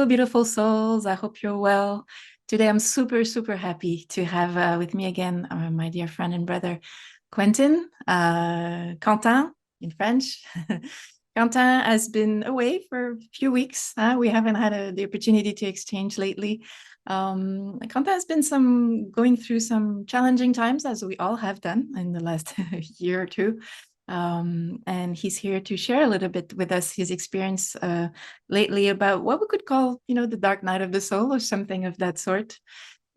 beautiful souls. I hope you're well. Today, I'm super, super happy to have with me again my dear friend and brother, Quentin, Quentin in French. Quentin has been away for a few weeks. We haven't had the opportunity to exchange lately. Quentin has been going through some challenging times, as we all have done in the last year or two. And he's here to share a little bit with us his experience lately about what we could call, the dark night of the soul or something of that sort.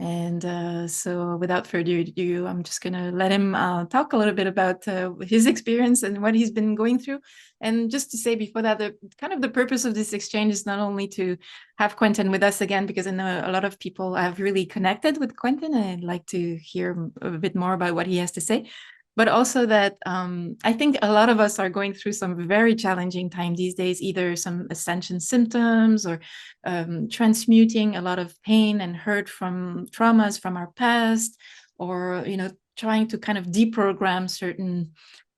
And so without further ado, I'm just going to let him talk a little bit about his experience and what he's been going through. And just to say before that, the purpose of this exchange is not only to have Quentin with us again, because I know a lot of people have really connected with Quentin, and I'd like to hear a bit more about what he has to say. But also that I think a lot of us are going through some very challenging time these days, either some ascension symptoms or transmuting a lot of pain and hurt from traumas from our past, or, trying to kind of deprogram certain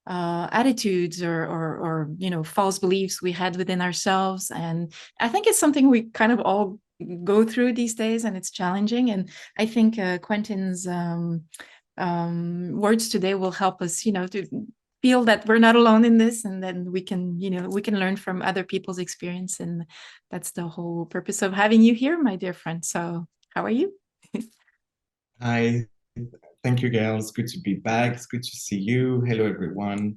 attitudes or false beliefs we had within ourselves. And I think it's something we kind of all go through these days, and it's challenging. And I think Quentin's words today will help us, to feel that we're not alone in this, and then we can learn from other people's experience. And that's the whole purpose of having you here, my dear friend. So how are you? Hi, thank you, Gail. It's good to be back. It's good to see you. Hello, everyone.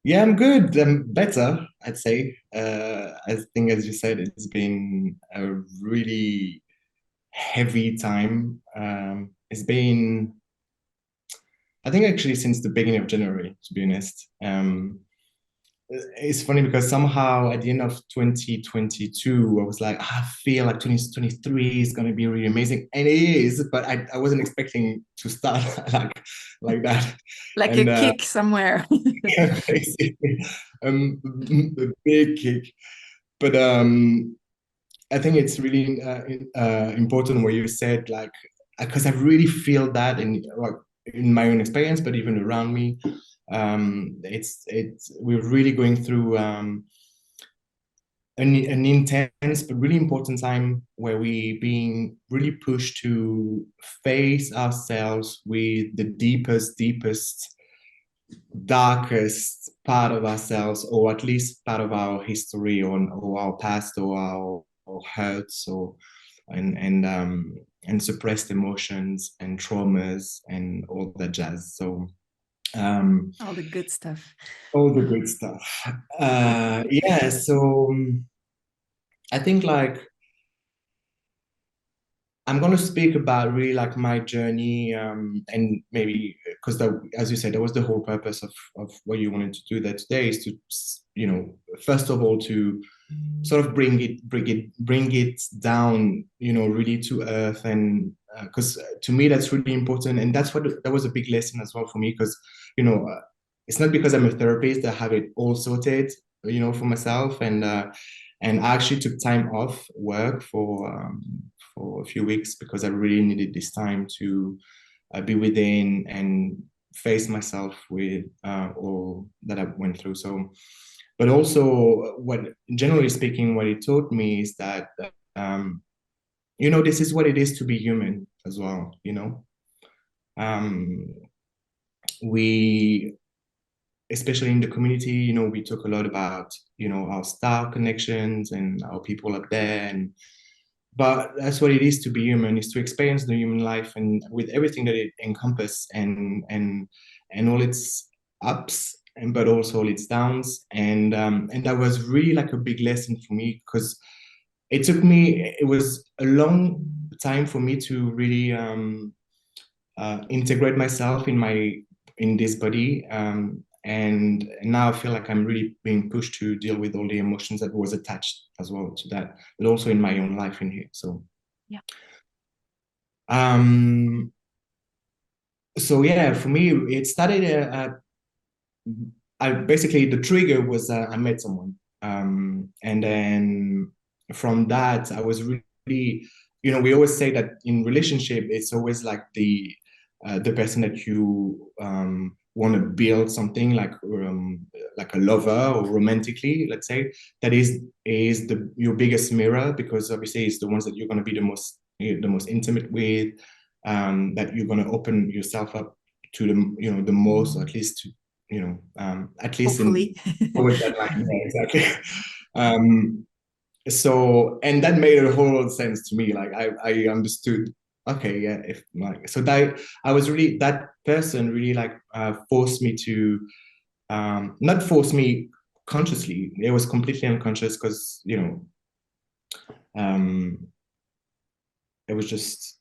Yeah, I'm good. I'm better, I'd say. I think, as you said, it's been a really heavy time. It's been, I think, actually since the beginning of January, to be honest. It's funny because somehow at the end of 2022, I was like, I feel like 2023 is going to be really amazing. And it is, but I wasn't expecting to start like that. Like a And kick somewhere. basically, a big kick. But I think it's really important what you said, like, because I really feel that in my own experience, but even around me. We're really going through an intense but really important time where we being really pushed to face ourselves with the deepest, darkest part of ourselves, or at least part of our history, or our past, or our hurts, or and suppressed emotions and traumas and all that jazz. So All the good stuff. all the good stuff. Yeah, so I think like I'm going to speak about really like my journey, and maybe because as you said, that was the whole purpose of what you wanted to do there today, is to, first of all, to sort of bring it down, really to earth. And because to me that's really important, and that was a big lesson as well for me, because it's not because I'm a therapist that I have it all sorted, for myself. And I actually took time off work for a few weeks because I really needed this time to be within and face myself with all that I went through. So, but also, what generally speaking, what it taught me is that this is what it is to be human as well. Um, we, especially in the community, we talk a lot about our star connections and our people up there, but that's what it is to be human, is to experience the human life, and with everything that it encompasses, and all its ups, and but also all its downs. And that was really like a big lesson for me, because it was a long time for me to really integrate myself in this body. And now I feel like I'm really being pushed to deal with all the emotions that was attached as well to that, but also in my own life in here. So Yeah. um so yeah, for me it started I basically, the trigger was I met someone, and then from that I was really, we always say that in relationship it's always like the person that you want to build something like like a lover or romantically, let's say, that is your biggest mirror, because obviously it's the ones that you're going to be the most intimate with, that you're going to open yourself up to the most, or at least to at least Hopefully. towards that line. Yeah, exactly. So, and that made a whole sense to me. Like I understood, okay, yeah, if like, so that I was really, that person really like forced me to not force me consciously. It was completely unconscious, because it was just,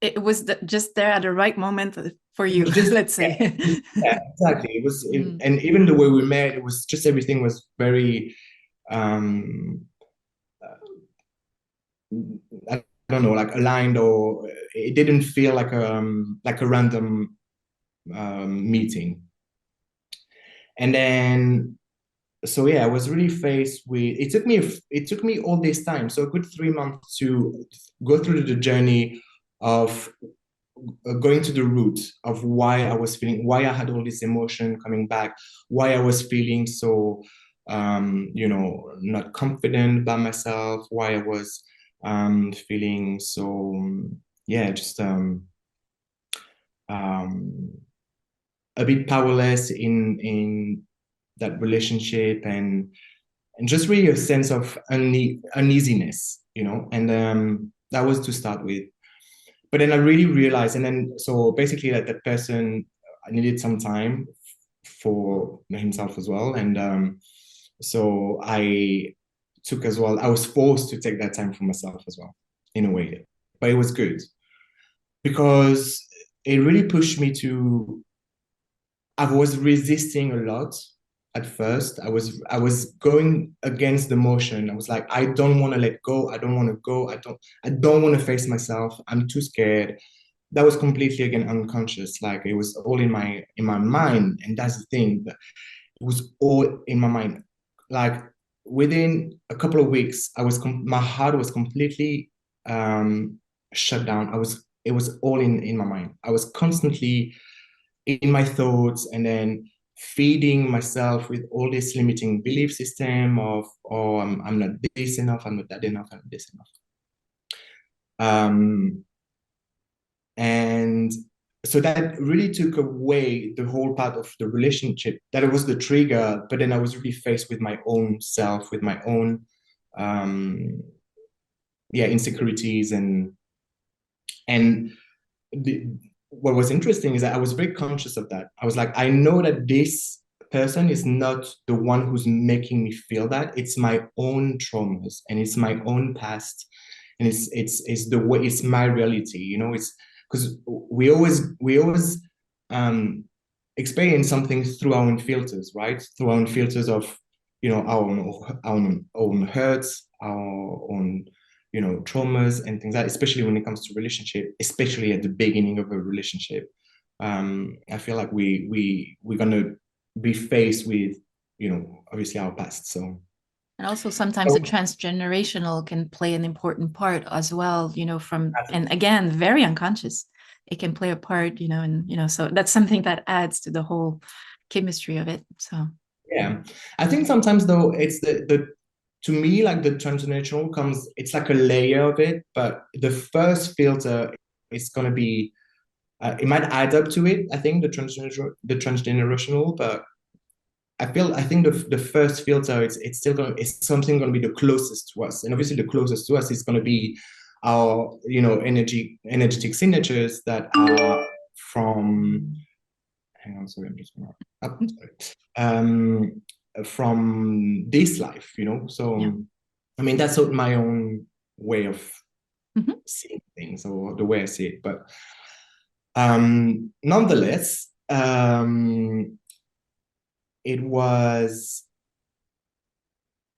It was just there at the right moment for you, just, let's say. yeah, exactly. It was, Mm. and even the way we met, it was just, everything was very um I don't know, like aligned, or it didn't feel like a random meeting. And then, so yeah, I was really faced with, it took me all this time, so a good 3 months, to go through the journey of going to the root of why I was feeling, why I had all this emotion coming back, why I was feeling so not confident by myself, why I was feeling so yeah, just um a bit powerless in that relationship, and just really a sense of uneasiness, and that was to start with. But then I really realized, and then so basically that the person needed some time for himself as well, and so I took as well. I was forced to take that time for myself as well, in a way, but it was good because it really pushed me to. I was resisting a lot at first. I was going against the motion. I was like, I don't want to let go. I don't want to go. I don't want to face myself. I'm too scared. That was completely, again, unconscious. Like, it was all in my mind. And that's the thing. That it was all in my mind. Like, within a couple of weeks, my heart was completely shut down. It was all in my mind. I was constantly in my thoughts, and then feeding myself with all this limiting belief system of, oh, I'm not this enough, I'm not that enough, I'm not this enough. And so that really took away the whole part of the relationship. That was the trigger, but then I was really faced with my own self, with my own insecurities, and what was interesting is that I was very conscious of that. I was like, I know that this person is not the one who's making me feel that. It's my own traumas, and it's my own past, and it's the way, it's my reality. It's because we always experience something through our own filters, right? Through our own filters of our own hurts, our own traumas and things like that, especially when it comes to relationship, especially at the beginning of a relationship. I feel like we're gonna be faced with obviously our past. So, And also sometimes the transgenerational can play an important part as well, and again, very unconscious. It can play a part, and so that's something that adds to the whole chemistry of it. So yeah, I think sometimes though it's the to me, like, the transgenerational comes, it's like a layer of it, but the first filter is going to be it might add up to it, I think, the transgenerational, but I think the first filter, it's still going, it's something going to be the closest to us, and obviously the closest to us is going to be our energetic signatures that are from, hang on, sorry, I'm just gonna from this life, so yeah. I mean, that's not my own way of Mhm. seeing things, or the way I see it, but nonetheless, it was,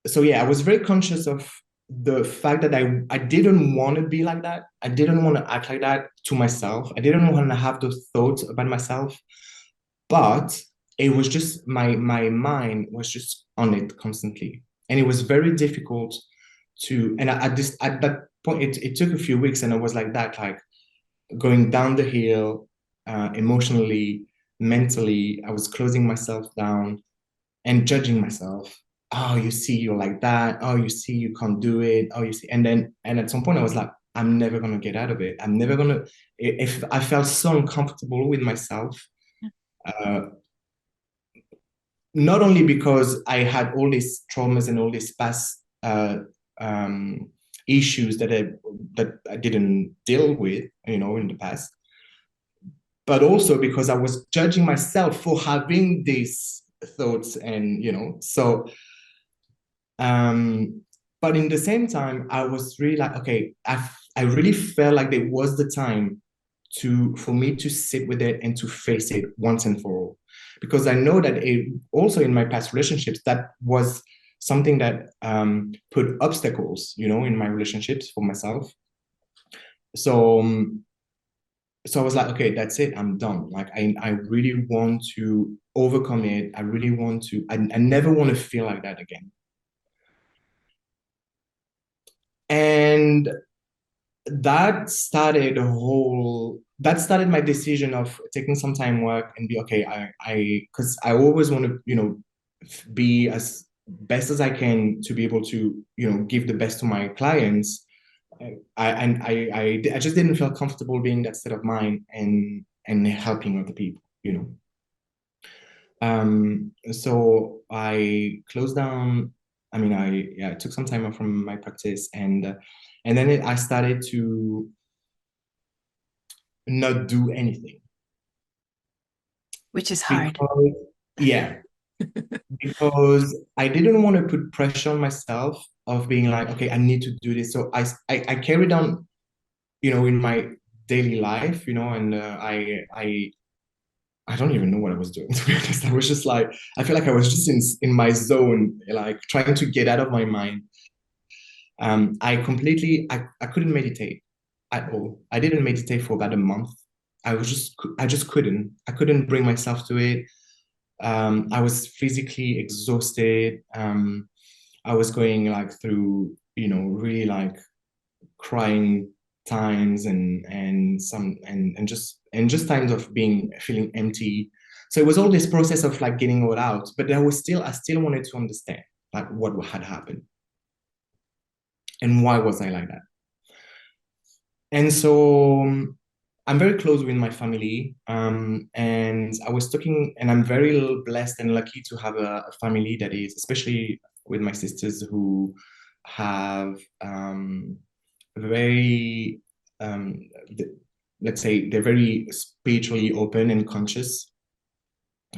so yeah, I was very conscious of the fact that I didn't want to be like that. I didn't want to act like that to myself. I didn't want to have those thoughts about myself, but it was just my mind was just on it constantly, and it was very difficult to. And at that point, it took a few weeks, and I was like that, like going down the hill, emotionally, mentally. I was closing myself down, and judging myself. Oh, you see, you're like that. Oh, you see, you can't do it. Oh, you see. And at some point I was like, I'm never going to get out of it. I'm never going to, if I felt so uncomfortable with myself, uh, not only because I had all these traumas and all these past issues that I didn't deal with, in the past, but also because I was judging myself for having these thoughts, and so. But in the same time, I was really like, okay, I really felt like there was the time for me to sit with it and to face it once and for all, because I know that also in my past relationships, that was something that put obstacles, in my relationships for myself. So I was like, okay, that's it. I'm done. Like, I really want to overcome it. I really want to, I never want to feel like that again. And that started my decision of taking some time work and be okay. Because I always want to, be as best as I can to be able to, give the best to my clients. I just didn't feel comfortable being that state of mind and helping other people, So I closed down. I mean, I took some time off from my practice, and then I started to not do anything, which is hard. Because I didn't want to put pressure on myself of being like, okay, I need to do this. So I carried on, in my daily life, and I don't even know what I was doing, to be honest. I was just like, I feel like I was just in my zone, like trying to get out of my mind. I couldn't meditate at all. I didn't meditate for about a month. I just couldn't. I couldn't bring myself to it. I was physically exhausted. I was going like through, really like crying times and just times of feeling empty. So it was all this process of like getting all out, but I still wanted to understand like what had happened and why was I like that. And so I'm very close with my family, and I was talking, and I'm very blessed and lucky to have a family that is, especially with my sisters, who have very, let's say, they're very spiritually open and conscious,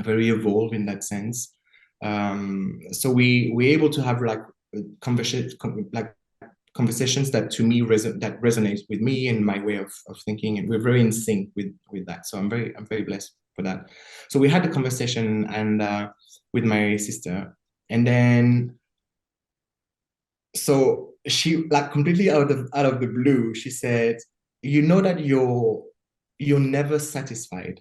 very evolved in that sense. So we're able to have like conversations that to me that resonate with me and my way of thinking, and we're very in sync with that. So I'm very blessed for that. So we had the conversation and with my sister, and then so she, like, completely out of the blue, she said, you know that you're never satisfied.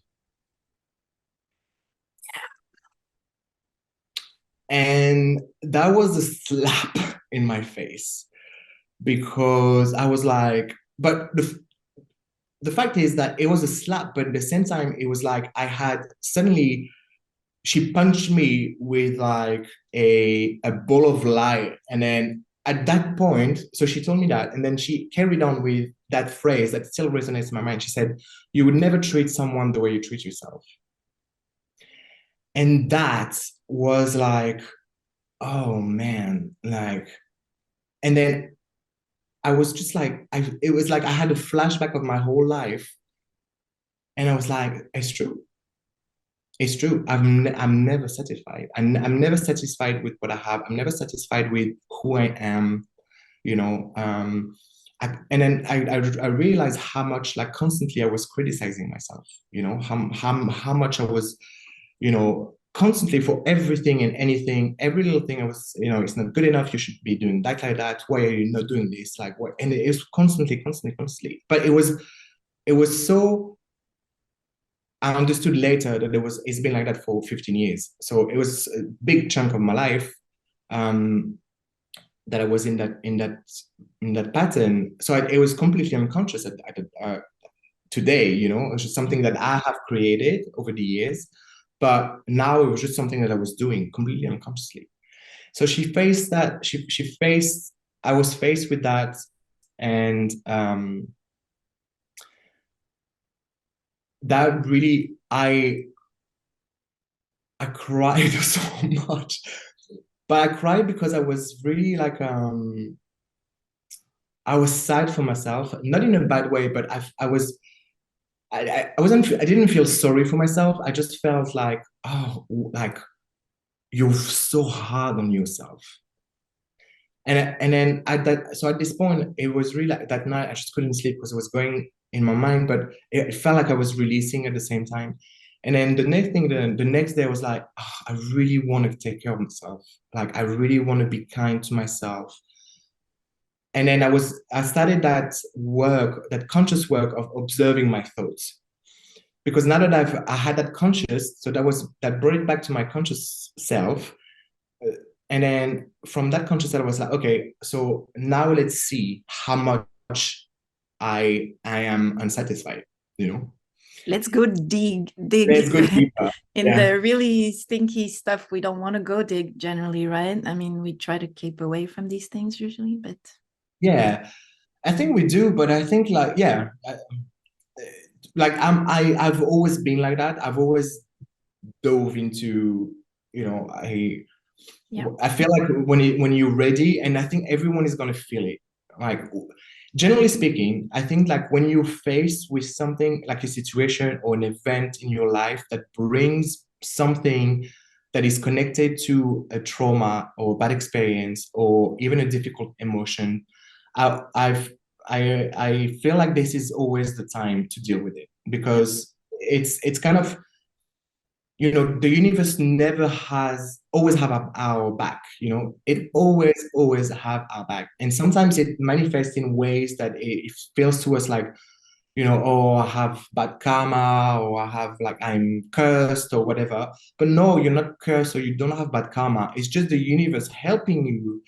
And that was a slap in my face, because I was like, but the fact is that it was a slap, but at the same time, it was like I had suddenly, she punched me with like a ball of light. And then at that point, so she told me that, and then she carried on with that phrase that still resonates in my mind. She said, you would never treat someone the way you treat yourself. And that was like, oh man, like, and then I was just like, it was like I had a flashback of my whole life. And I was like, it's true. It's true. I'm never satisfied. I'm never satisfied with what I have. I'm never satisfied with who I am, you know. And then I realized how much, like, constantly I was criticizing myself, how much I was, constantly, for everything and anything, every little thing I was, it's not good enough. You should be doing that, like that. Why are you not doing this? Like, what? And it was constantly. But it was so, I understood later that it's been like that for 15 years. So it was a big chunk of my life, that I was in that pattern. So it was completely unconscious today. It's just something that I have created over the years. but now it was just something that I was doing completely unconsciously. So she faced that. She faced. I was faced with that, and that really I cried so much. But I cried because I was really like I was sad for myself, not in a bad way, but I didn't feel sorry for myself. I just felt like, oh, like you're so hard on yourself. And then at this point, it was really like that night I just couldn't sleep because it was going in my mind, but it felt like I was releasing at the same time. And then the next day I was like, oh, I really want to take care of myself. Like I really want to be kind to myself. And then I started that conscious work of observing my thoughts. Because now that I had that conscious, so that brought it back to my conscious self. And then from that conscious self, I was like, okay, so now let's see how much I am unsatisfied, you know? Let's go dig Let's go deeper. in Yeah. the really stinky stuff we don't want to go dig generally, right? I mean, we try to keep away from these things usually, but Yeah, I think we do, but I think like, yeah, like I've always been like that. I've always dove into, you know, yeah. I feel like when you're ready, and I think everyone is gonna feel it. Like generally speaking, I think like when you're faced with something like a situation or an event in your life that brings something that is connected to a trauma or bad experience or even a difficult emotion, I, I've I feel like this is always the time to deal with it because it's kind of, you know, the universe never has always have our back, you know, it always have our back, and sometimes it manifests in ways that it feels to us like, you know, oh, I have bad karma, or I have like I'm cursed or whatever. But no, you're not cursed, or you don't have bad karma. It's just the universe helping you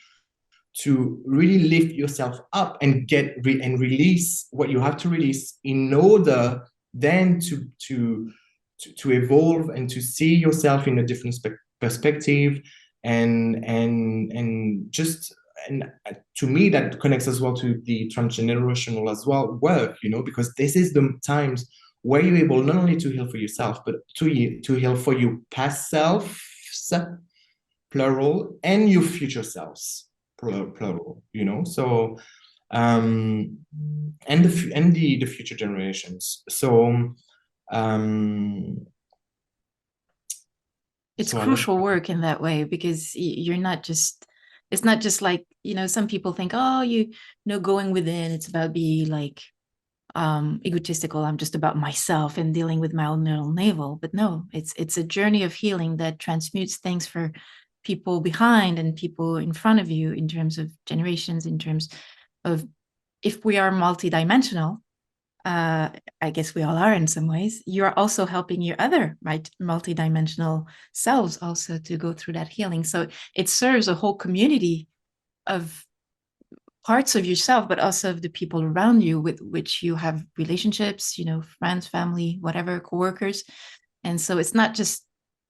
to really lift yourself up and and release what you have to release in order then to evolve and to see yourself in a different perspective, and just, and to me that connects as well to the transgenerational as well work, you know, because this is the times where you're able not only to heal for yourself but to heal for your past selves, plural, and your future selves, plural, you know. So and the future generations. So um It's so I lost. crucial work in that way because you're not just, it's not just like, you know, some people think, oh, you know, going within, it's about being like egotistical, I'm just about myself and dealing with my own little navel. But no, it's a journey of healing that transmutes things for people behind and people in front of you, in terms of generations, in terms of, if we are multidimensional, I guess we all are in some ways, you're also helping your other, right, multidimensional selves also to go through that healing. So it serves a whole community of parts of yourself, but also of the people around you with which you have relationships, you know, friends, family, whatever, coworkers. And so it's not just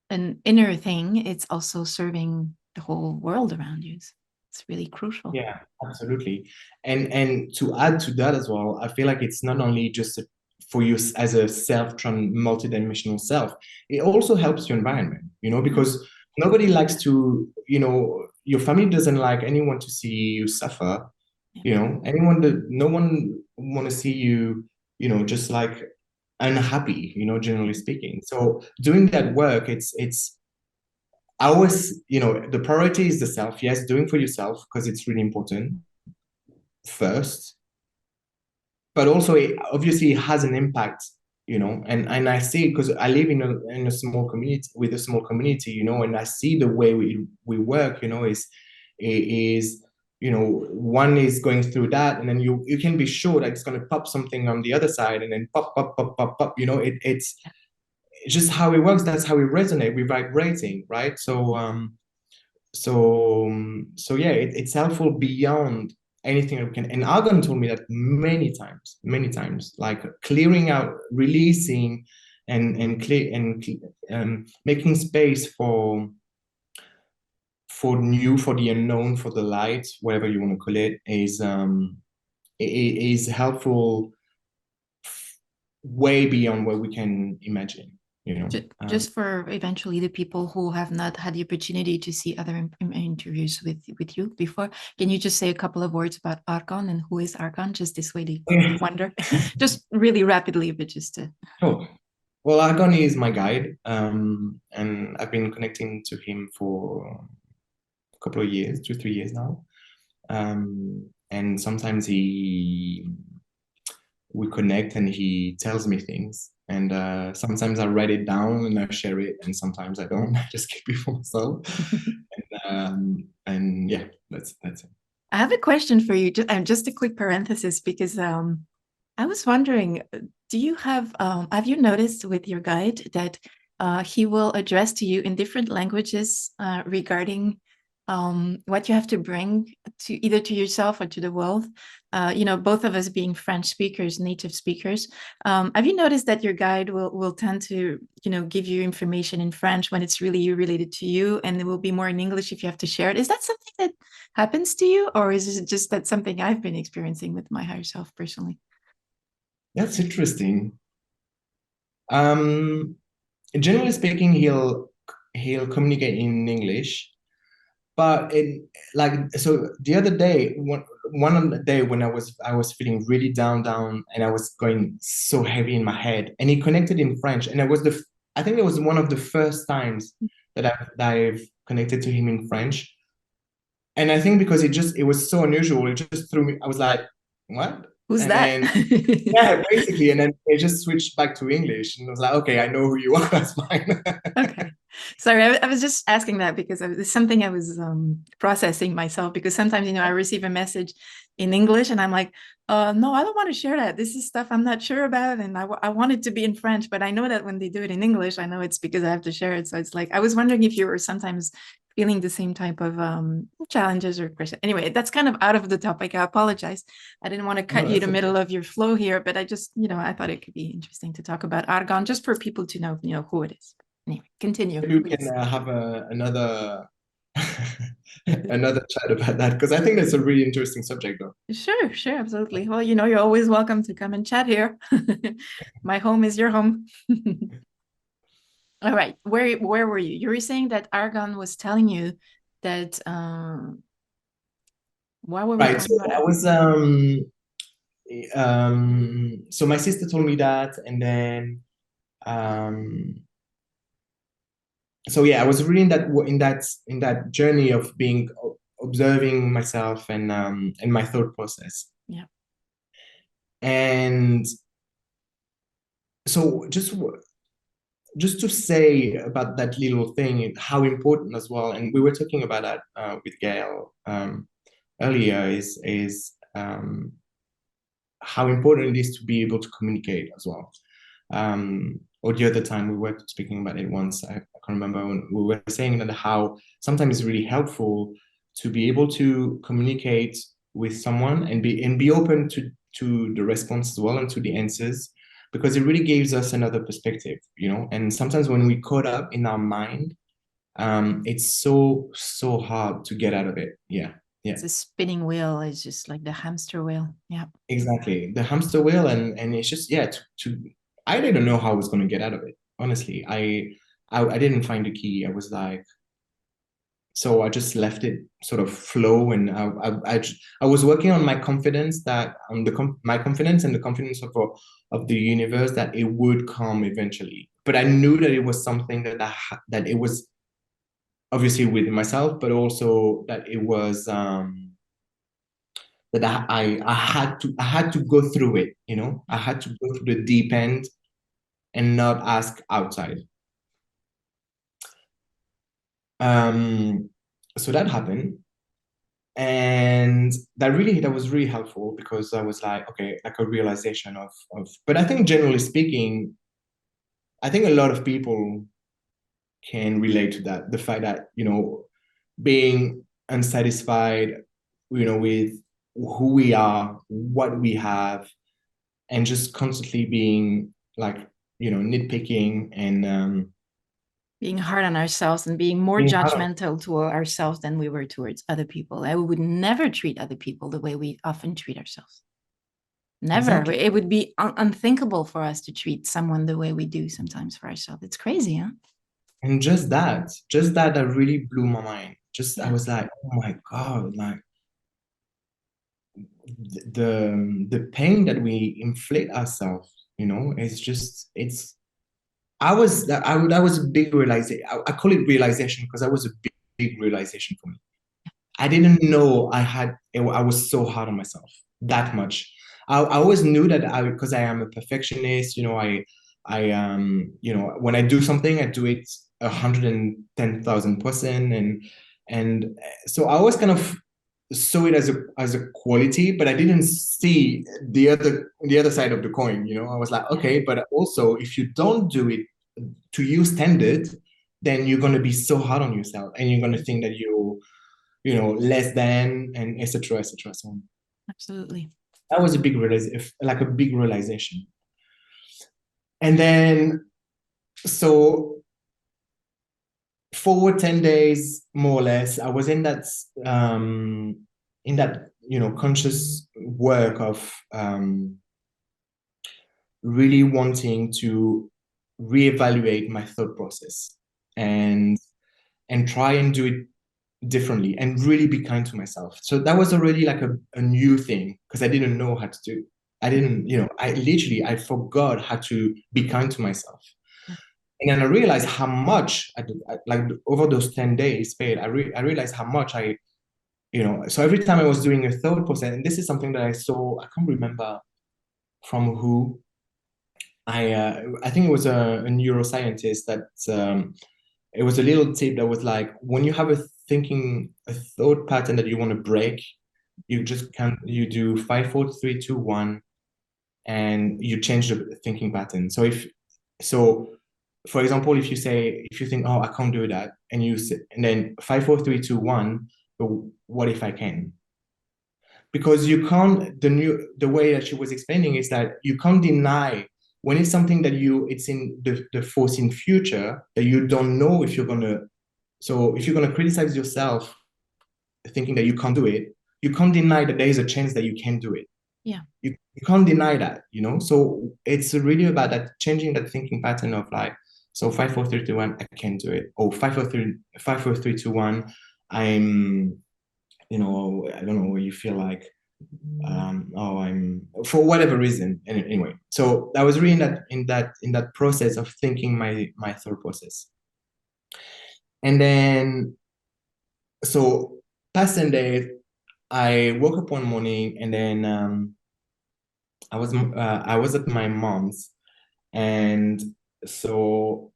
an inner thing, it's also serving the whole world around you. It's really crucial. Yeah, absolutely. And to add to that as well, I feel like it's not only just for you as a multidimensional self, it also helps your environment, you know, because nobody likes to, you know, your family doesn't like anyone to see you suffer, you know, no one want to see you, you know, just like unhappy, you know, generally speaking. So doing that work, it's I always, you know, the priority is the self. Yes, doing for yourself because it's really important first, but also it obviously has an impact, you know. And I see, because I live in a small community, with a small community, you know, and I see the way we work, you know, is, you know, one is going through that, and then you can be sure that it's going to pop something on the other side, and then pop, you know, it's just how it works. That's how we resonate. We're vibrating, right? So yeah, it's helpful beyond anything that we can. And Argon told me that many times, like clearing out, releasing, making space for the unknown, for the light, whatever you want to call it, is helpful way beyond what we can imagine. Just for eventually the people who have not had the opportunity to see other interviews with you before, can you just say a couple of words about Archon and who is Archon? Just this way they wonder. Just really rapidly, but just to... Sure. Well, Archon is my guide, and I've been connecting to him for a couple of years, 2-3 years now. And sometimes we connect and he tells me things. And sometimes I write it down and I share it, and sometimes I don't. I just keep it for myself. and yeah, that's it. I have a question for you. Just a quick parenthesis, because I was wondering, do you have you noticed with your guide that he will address to you in different languages regarding what you have to bring to either to yourself or to the world? Both of us being French speakers, native speakers. Have you noticed that your guide will tend to, give you information in French when it's really related to you, and it will be more in English if you have to share it? Is that something that happens to you, or is it just that something I've been experiencing with my higher self personally? That's interesting. Generally speaking, he'll communicate in English. But the other day, one day when I was feeling really down, and I was going so heavy in my head, and he connected in French, and I think it was one of the first times that I've connected to him in French, and I think because it was so unusual, it just threw me. I was like, what? Who's And that? then, yeah, basically, and then it just switched back to English, and I was like, okay, I know who you are. That's fine. Okay. Sorry, I was just asking that because it's something I was processing myself, because sometimes, I receive a message in English and I'm like, no, I don't want to share that. This is stuff I'm not sure about. And I want it to be in French, but I know that when they do it in English, I know it's because I have to share it. So it's like, I was wondering if you were sometimes feeling the same type of challenges or questions. Anyway, that's kind of out of the topic. I apologize. I didn't want to cut you in the middle of your flow here, but I just, I thought it could be interesting to talk about Argon just for people to know, who it is. Anyway, continue. Maybe we can have another chat about that, because I think that's a really interesting subject, though. Sure, absolutely. Well, you're always welcome to come and chat here. My home is your home. All right, where were you? You were saying that Argon was telling you that. Why were we Right. talking So about I was so my sister told me that, and then so yeah, I was really in that journey of being observing myself and my thought process. Yeah. And so just to say about that little thing, how important as well, and we were talking about that with Gail earlier, is how important it is to be able to communicate as well. Or the other time we were speaking about it once, I can't remember, when we were saying that how sometimes it's really helpful to be able to communicate with someone and be open to the response as well and to the answers, because it really gives us another perspective, And sometimes when we caught up in our mind, it's so hard to get out of it. Yeah. It's a spinning wheel. It's just like the hamster wheel. Yeah. Exactly. The hamster wheel, and it's just, yeah, I didn't know how I was going to get out of it. Honestly, I didn't find the key. I was like, so I just left it sort of flow, and I was working on my confidence, that my confidence and the confidence of the universe, that it would come eventually. But I knew that it was something that it was obviously within myself, but also that it was that I had to go through it, I had to go through the deep end and not ask outside. So that happened, and that was really helpful, because I was like, okay, like a realization of but I think generally speaking, I think a lot of people can relate to that, the fact that being unsatisfied with who we are, what we have, and just constantly being like nitpicking and being hard on ourselves and being more being hard on. judgmental to ourselves than we were towards other people. I would never treat other people the way we often treat ourselves. Never. Exactly. It would be unthinkable for us to treat someone the way we do sometimes for ourselves. It's crazy, huh? And that really blew my mind. I was like, oh my God, like the pain that we inflict ourselves, that was a big realization. I call it realization because that was a big realization for me. I didn't know I was so hard on myself that much. I always knew that because I am a perfectionist, when I do something, I do it 110,000%. And so I always kind of saw it as a quality, but I didn't see the other side of the coin. I was like, okay, but also if you don't do it to your standard, then you're going to be so hard on yourself and you're going to think that less than, and etc., etc. So Absolutely. that was a big realization. And then, so for 10 days, more or less, I was in that conscious work of really wanting to reevaluate my thought process and try and do it differently and really be kind to myself. So that was already like a new thing because I didn't know how to do. I didn't, I forgot how to be kind to myself. And then I realized how much like over those 10 days paid, I realized how much so every time I was doing a thought process, and this is something that I saw, I can't remember from who, I think it was a neuroscientist that it was a little tip that was like, when you have a thought pattern that you want to break, you just can't, you do 5, 4, 3, 2, 1, and you change the thinking pattern. So for example, if you think, oh, I can't do that, and and then 5, 4, 3, 2, 1, but what if I can? Because you can't, the way that she was explaining is that you can't deny when it's something that it's in the foreseen future that you don't know if you're gonna. So if you're gonna criticize yourself, thinking that you can't do it, you can't deny that there is a chance that you can do it. Yeah. You can't deny that, So it's really about that, changing that thinking pattern of like, so 5, 4, 3, 2, 1, I can do it. Or 5, 4, 3, 2, 1, I'm, I don't know, where you feel like, I'm, for whatever reason. And anyway, so I was really in that process of thinking my thought process. And then, so past 10 days, I woke up one morning and then I was at my mom's, and so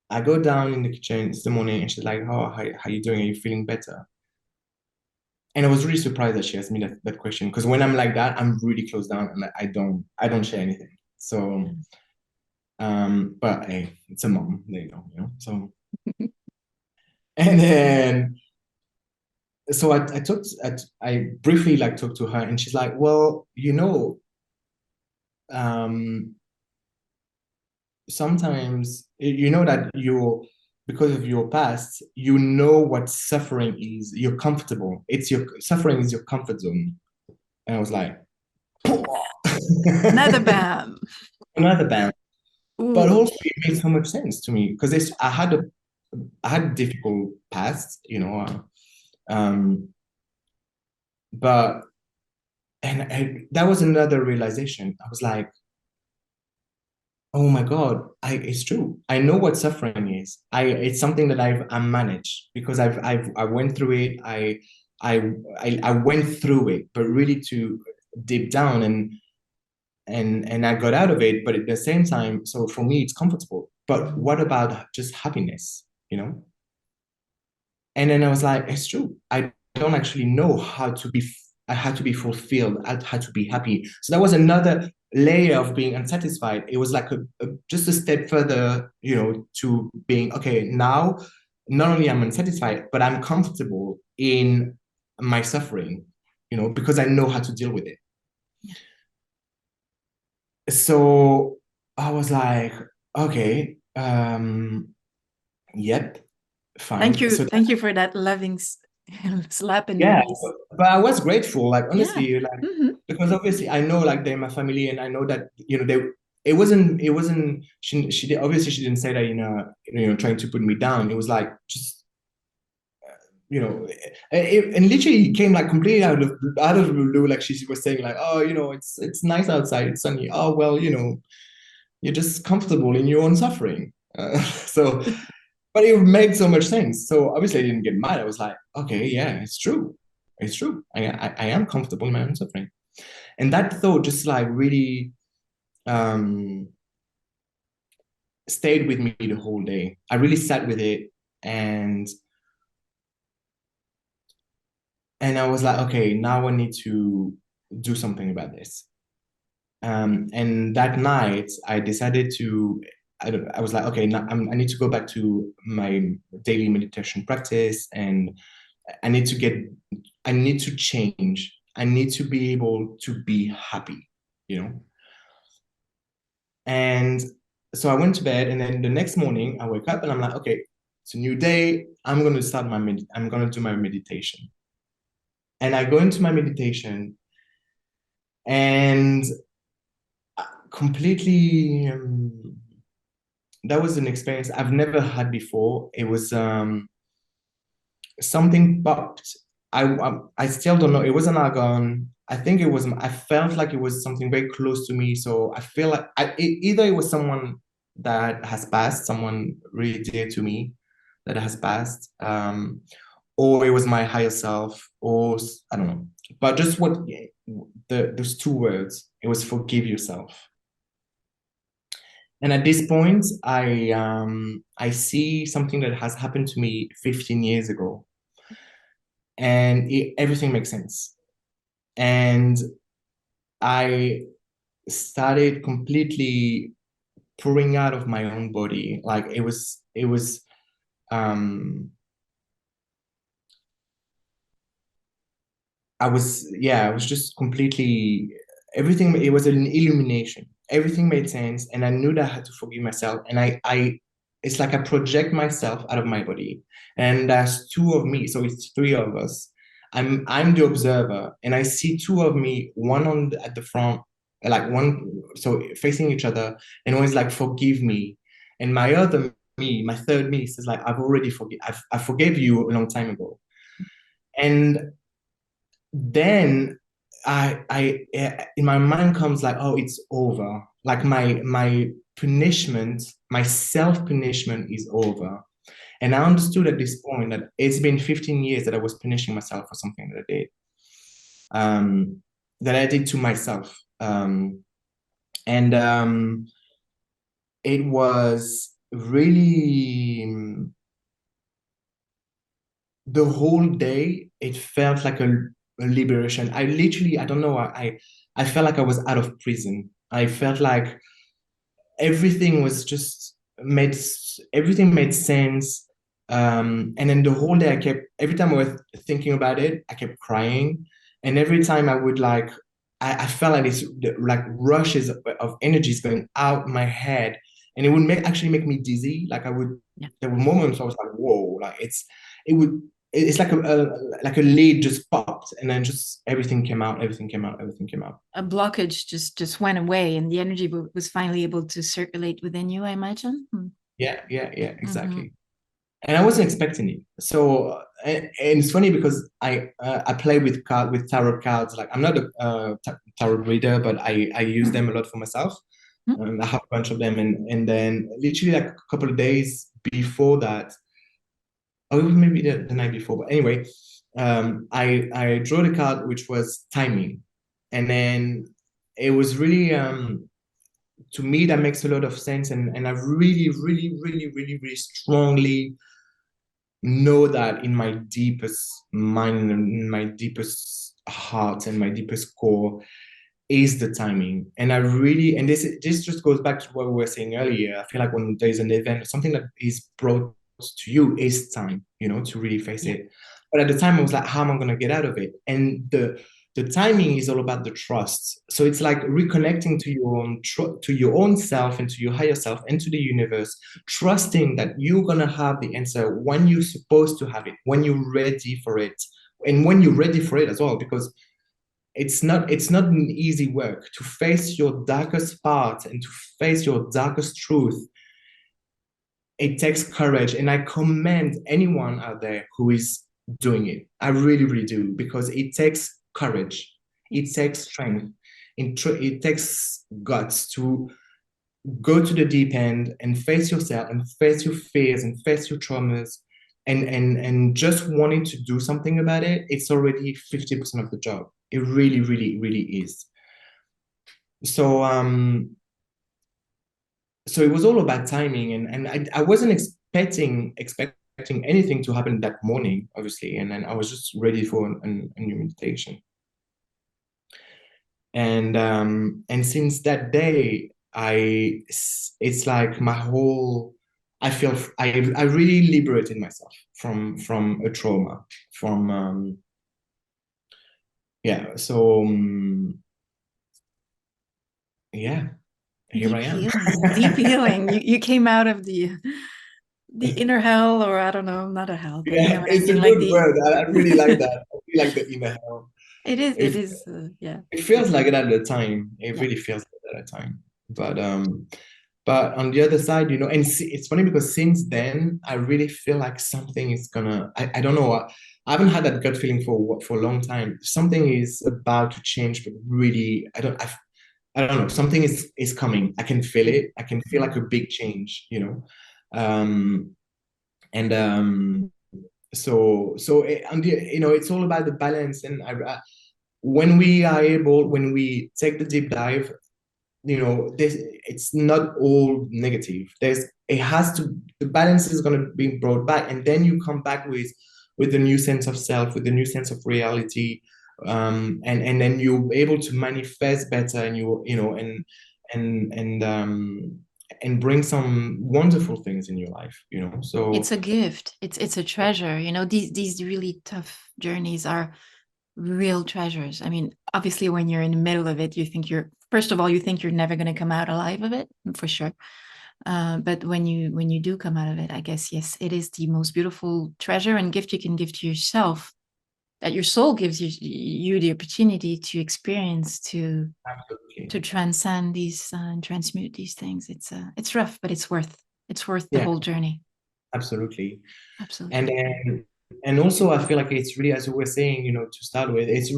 I go down in the kitchen. It's the morning, and she's like, "Oh, how you doing? Are you feeling better?" And I was really surprised that she asked me that question, because when I'm like that, I'm really closed down and I don't share anything. So, but hey, it's a mom. There you go. So, and then so I briefly like talked to her, and she's like, "Well, um, sometimes that because of your past, what suffering is. You're comfortable. It's your suffering is your comfort zone." And I was like, Another bam. another band. But Ooh. also it made so much sense to me because I had a difficult past, but that was another realization. I was like, oh my God, it's true. I know what suffering is. It's something that I managed because I went through it. I went through it, but really to deep down, and I got out of it. But at the same time, so for me, it's comfortable. But what about just happiness, And then I was like, it's true. I don't actually know I had to be fulfilled. I had to be happy. So that was another layer of being unsatisfied. It was like just a step further, to being, okay, now not only am I unsatisfied, but I'm comfortable in my suffering, because I know how to deal with it. Yeah. So I was like, okay, yep, fine. So Thank you for that loving slap in the yeah, face. but I was grateful, like Yeah. honestly, like Hmm. because obviously I know like they're my family, and I know that they. It wasn't. Obviously she didn't say that trying to put me down. It was like just and literally it came like completely out of the blue. Like she was saying like, oh, it's nice outside, it's sunny. Oh well, you're just comfortable in your own suffering. So, but it made so much sense. So obviously I didn't get mad. I was like, okay, yeah, it's true. It's true. I am comfortable in my own suffering. And that thought just like really um, stayed with me the whole day. I really sat with it, and I was like, okay, now I need to do something about this. And that night, I decided to. I was like, okay, now I need to go back to my daily meditation practice, and I need to get. I need to change. I need to be able to be happy, you know. And so I went to bed, and then the next morning I wake up and I'm like, okay, it's a new day. I'm gonna do my meditation. And I go into my meditation, and completely that was an experience I've never had before. It was something popped. I still don't know. It wasn't argon. I think it was. I felt like it was something very close to me. So I feel like either it was someone that has passed, someone really dear to me that has passed, or it was my higher self, or I don't know. But just those two words. It was forgive yourself. And at this point, I see something that has happened to me 15 years ago, and everything makes sense. And I started completely pouring out of my own body. Like um I was just completely everything. It was an illumination. Everything made sense, and I knew that I had to forgive myself. And it's like I project myself out of my body, and there's two of me, so it's three of us. I'm the observer, and I see two of me, one at the front, like one, so facing each other, and one is like forgive me, and my other me, my third me, says like I forgave you a long time ago, and then in my mind comes like, oh, it's over. Like my punishment, my self punishment is over. And I understood at this point that it's been 15 years that I was punishing myself for something um, that I did to myself. And it was really the whole day. It felt like a liberation. I don't know. I felt like I was out of prison. I felt like everything was just made everything made sense. And then the whole day, every time I was thinking about it, I kept crying. And every time I would like, I felt like this like rushes of energies going out my head, and it would actually make me dizzy. Like Yeah. there were moments I was like, whoa, like it would, it's like a lid just popped, and then just everything came out, everything came out, everything came out. A blockage just went away, and the energy was finally able to circulate within you, I imagine. Yeah, Mm-hmm. exactly. And I wasn't expecting it. So, and it's funny because I play with tarot cards. Like I'm not a tarot reader, but I use them a lot for myself. I have a bunch of them, and then literally like a couple of days before that, or maybe the night before. But anyway, I drew the card which was timing, and then it was really to me that makes a lot of sense, and I really strongly know that in my deepest mind and in my deepest heart and my deepest core is the timing. And I really, and this just goes back to what we were saying earlier. I feel like when there's an event, something that is brought to you is time, to really face Yeah. it. But at the time I was like, how am I going to get out of it? And The timing is all about the trust. So it's like reconnecting to your own self and to your higher self and to the universe, trusting that you're gonna have the answer when you're supposed to have it, when you're ready for it, and when you're ready for it as well, because it's not an easy work to face your darkest part and to face your darkest truth. It takes courage, and I commend anyone out there who is doing it. I really, really do, because it takes courage, it takes strength, it takes guts to go to the deep end and face yourself and face your fears and face your traumas, and just wanting to do something about it. It's already 50% of the job. It really, really, really is. So so it was all about timing, and I wasn't expecting anything to happen that morning, obviously, and then I was just ready for a new meditation. And since that day, it's like my whole, I feel I really liberated myself from a trauma, from yeah. So yeah, here Deep I am. healing, deep healing. You came out of the inner hell, or I don't know, not a hell, but you know Yeah, what I it's a mean, like good the word. I really like that. I feel like the inner hell. it It, is yeah, it feels like it at the time. It yeah. really feels like it at the time. But on the other side, and it's funny because since then, I really feel like something is gonna. I don't know. I haven't had that gut feeling for a long time. Something is about to change, but really, I don't know. Something is coming. I can feel it. I can feel like a big change. Um, and and it's all about the balance. And when we take the deep dive, it's not all negative. The balance is going to be brought back, and then you come back with a new sense of self, with a new sense of reality, and then you're able to manifest better, and and and um and bring some wonderful things in your life. So It's a gift. It's a treasure. These really tough journeys are real treasures. I mean, obviously, when you're in the middle of it, you think first of all, you think you're never going to come out alive of it, for sure. But when you do come out of it, I guess, yes, it is the most beautiful treasure and gift you can give to yourself, that your soul gives you the opportunity to experience, absolutely. to transcend these and transmute these things. It's rough, but it's worth the Yeah, whole journey. absolutely. And Absolutely. then, and also, I feel like it's really, as we were saying, to start with, it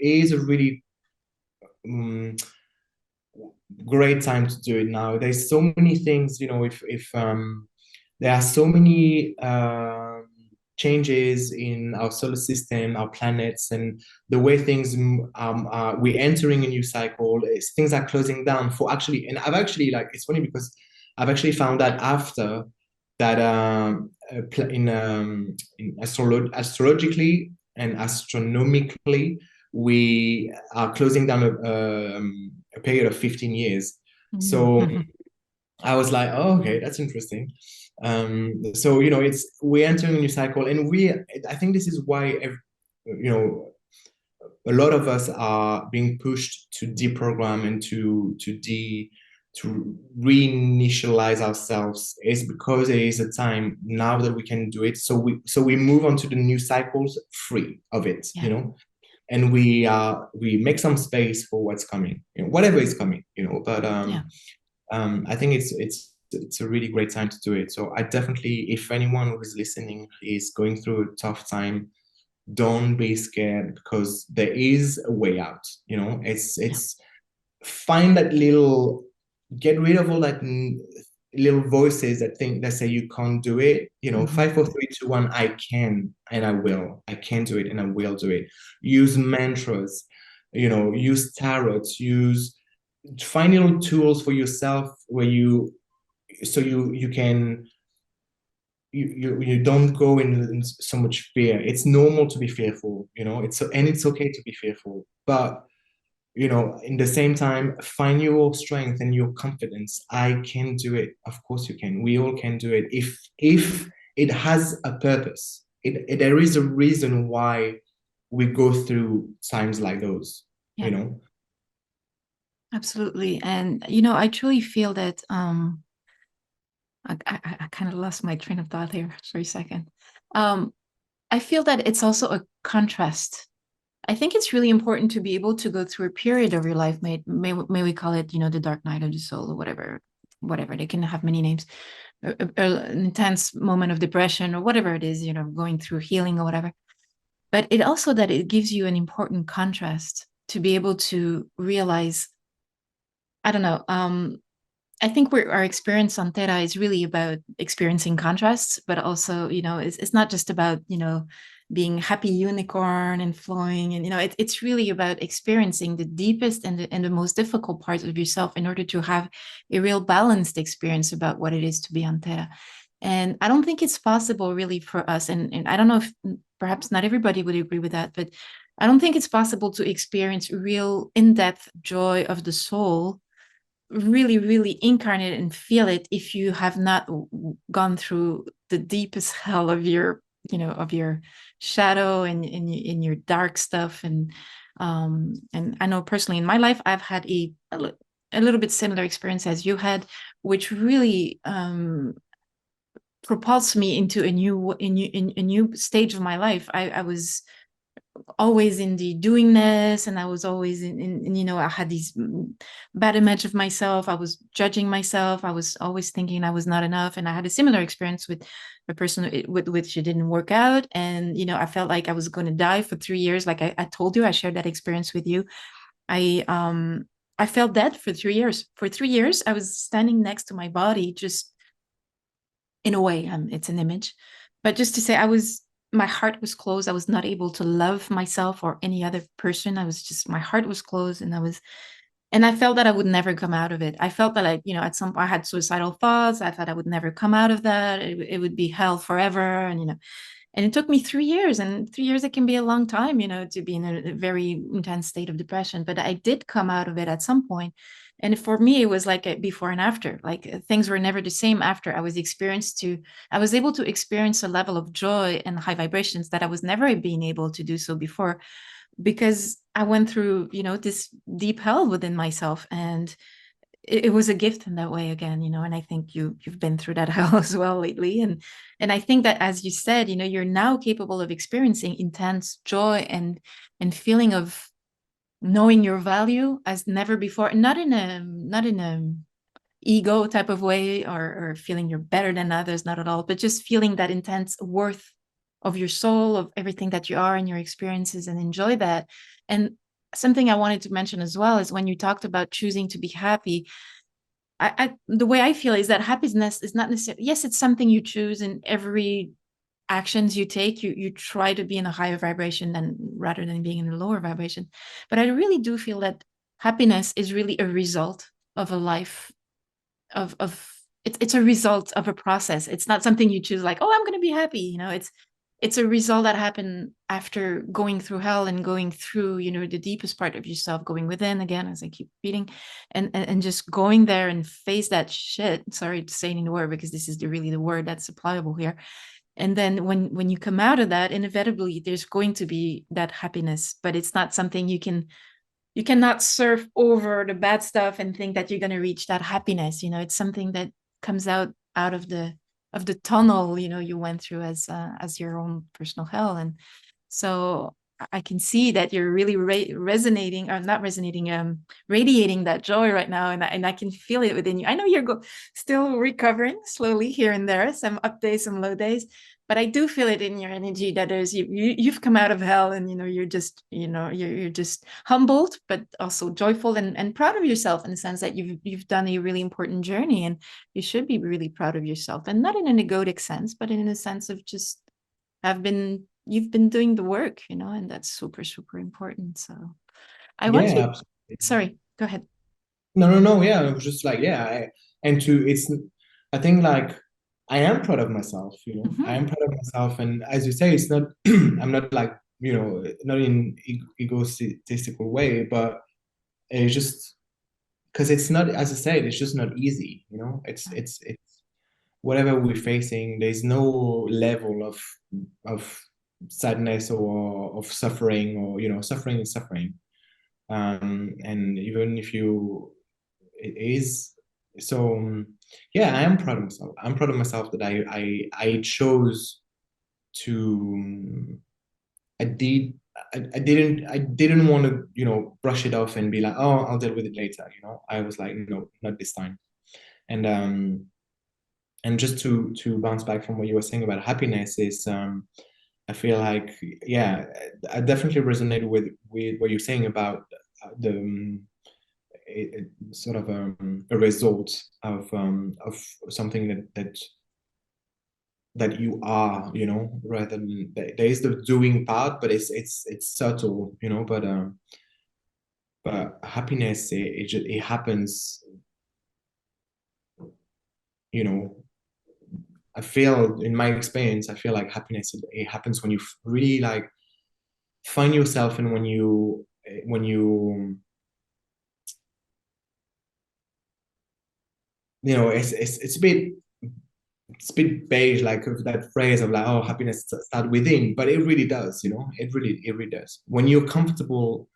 is a really um, great time to do it now. There's so many things, if there are so many changes in our solar system, our planets, and the way things we're entering a new cycle. Things are closing down for actually, and I've actually, like, it's funny because I've actually found that after that, in astrologically and astronomically, we are closing down a period of 15 years. So Mm-hmm. I was like, oh, okay, that's interesting. So we're entering a new cycle, and I think this is why a lot of us are being pushed to deprogram and to reinitialize ourselves, is because it is a time now that we can do it. So we move on to the new cycles free of it, Yeah. and we make some space for what's coming, whatever is coming. But Yeah. I think it's a really great time to do it. So I definitely, if anyone who is listening is going through a tough time, don't be scared, because there is a way out. Yeah. It's find that little, get rid of all that little voices that say you can't do it. Mm-hmm. 5, 4, 3, 2, 1. I can, and I can do it, and I will do it. Use mantras, use tarot, find little tools for yourself where you can, you don't go in so much fear. It's normal to be fearful, it's okay to be fearful, but in the same time, find your strength and your confidence. I can do it. Of course you can. We all can do it if it has a purpose. There is a reason why we go through times like those, Yeah. you know. Absolutely. And I truly feel that I kind of lost my train of thought here for a second. I feel that it's also a contrast. I think it's really important to be able to go through a period of your life, may we call it, the dark night of the soul or whatever. They can have many names. An intense moment of depression or whatever it is, going through healing or whatever. But it also that it gives you an important contrast to be able to realize, I don't know, I think our experience on Terra is really about experiencing contrasts, but also, it's not just about, being happy unicorn and flowing. And, it's really about experiencing the deepest and the most difficult parts of yourself in order to have a real balanced experience about what it is to be on Terra. And I don't think it's possible really for us. And I don't know if perhaps not everybody would agree with that, but I don't think it's possible to experience real in-depth joy of the soul, really, really incarnate and feel it if you have not gone through the deepest hell of your, of your shadow and in your dark stuff. And I know personally in my life, I've had a little bit similar experience as you had, which really propulsed me into a new stage of my life. I was always in the doingness, and I was always I had these bad image of myself. I was judging myself. I was always thinking I was not enough. And I had a similar experience with a person with which it didn't work out. And, I felt like I was going to die for 3 years. Like I told you, I shared that experience with you. I felt dead for 3 years. For 3 years, I was standing next to my body, just in a way, it's an image, but just to say my heart was closed. I was not able to love myself or any other person. My heart was closed, and I felt that I would never come out of it. I felt that at some point I had suicidal thoughts. I thought I would never come out of that. It would be hell forever. And it took me 3 years, and 3 years, it can be a long time, to be in a very intense state of depression. But I did come out of it at some point. And for me, it was like a before and after. Like things were never the same after. I was able to experience a level of joy and high vibrations that I was never being able to do so before, because I went through, this deep hell within myself. And it was a gift in that way again, and I think you've been through that hell as well lately. And I think that, as you said, you're now capable of experiencing intense joy and feeling of knowing your value as never before, not in a ego type of way, or feeling you're better than others, not at all, but just feeling that intense worth of your soul, of everything that you are and your experiences, and enjoy that. And something I wanted to mention as well is when you talked about choosing to be happy, the way I feel is that happiness is not necessarily, yes, it's something you choose in every actions you take. You try to be in a higher vibration rather than being in a lower vibration. But I really do feel that happiness is really a result of a life of it's a result of a process. It's not something you choose, like, oh, I'm going to be happy. It's a result that happened after going through hell and going through, the deepest part of yourself, going within again, as I keep repeating, and just going there and face that shit. Sorry to say any word, because this is really the word that's applicable here. And then when you come out of that, inevitably there's going to be that happiness, but it's not something you cannot surf over the bad stuff and think that you're going to reach that happiness. It's something that comes out of the tunnel, you went through as your own personal hell. And so I can see that you're really resonating, or not resonating, radiating that joy right now. And I can feel it within you. I know you're still recovering slowly here and there, some up days, some low days, but I do feel it in your energy that you've come out of hell, and you're just humbled, but also joyful and proud of yourself, in the sense that you've done a really important journey, and you should be really proud of yourself, and not in an egoic sense, but in a sense of just you've been doing the work, and that's super, super important. So I want Yeah, you, absolutely. sorry, go ahead. No. Yeah, it was just like, yeah, I think like I am proud of myself, I Mm-hmm. am proud of myself. And as you say, it's not, I'm not like, not in egotistical way, but it's just because it's not, as I said, it's just not easy, it's whatever we're facing, there's no level of sadness or of suffering, or suffering is suffering. And even if it is so. Yeah, I am proud of myself. I'm proud of myself that I chose to. I didn't want to brush it off and be like, oh, I'll deal with it later. I was like, no, not this time. And just to bounce back from what you were saying about happiness is, I feel like, yeah, I definitely resonated with what you're saying about the sort of a result of something that you are, rather than there is the doing part, but it's subtle, but happiness, it happens, you know. I feel, in my experience, I feel like happiness, it happens when you really like find yourself, and when you it's a bit beige, like of that phrase of like, oh, happiness start within, but it really does, it really does. When you're comfortable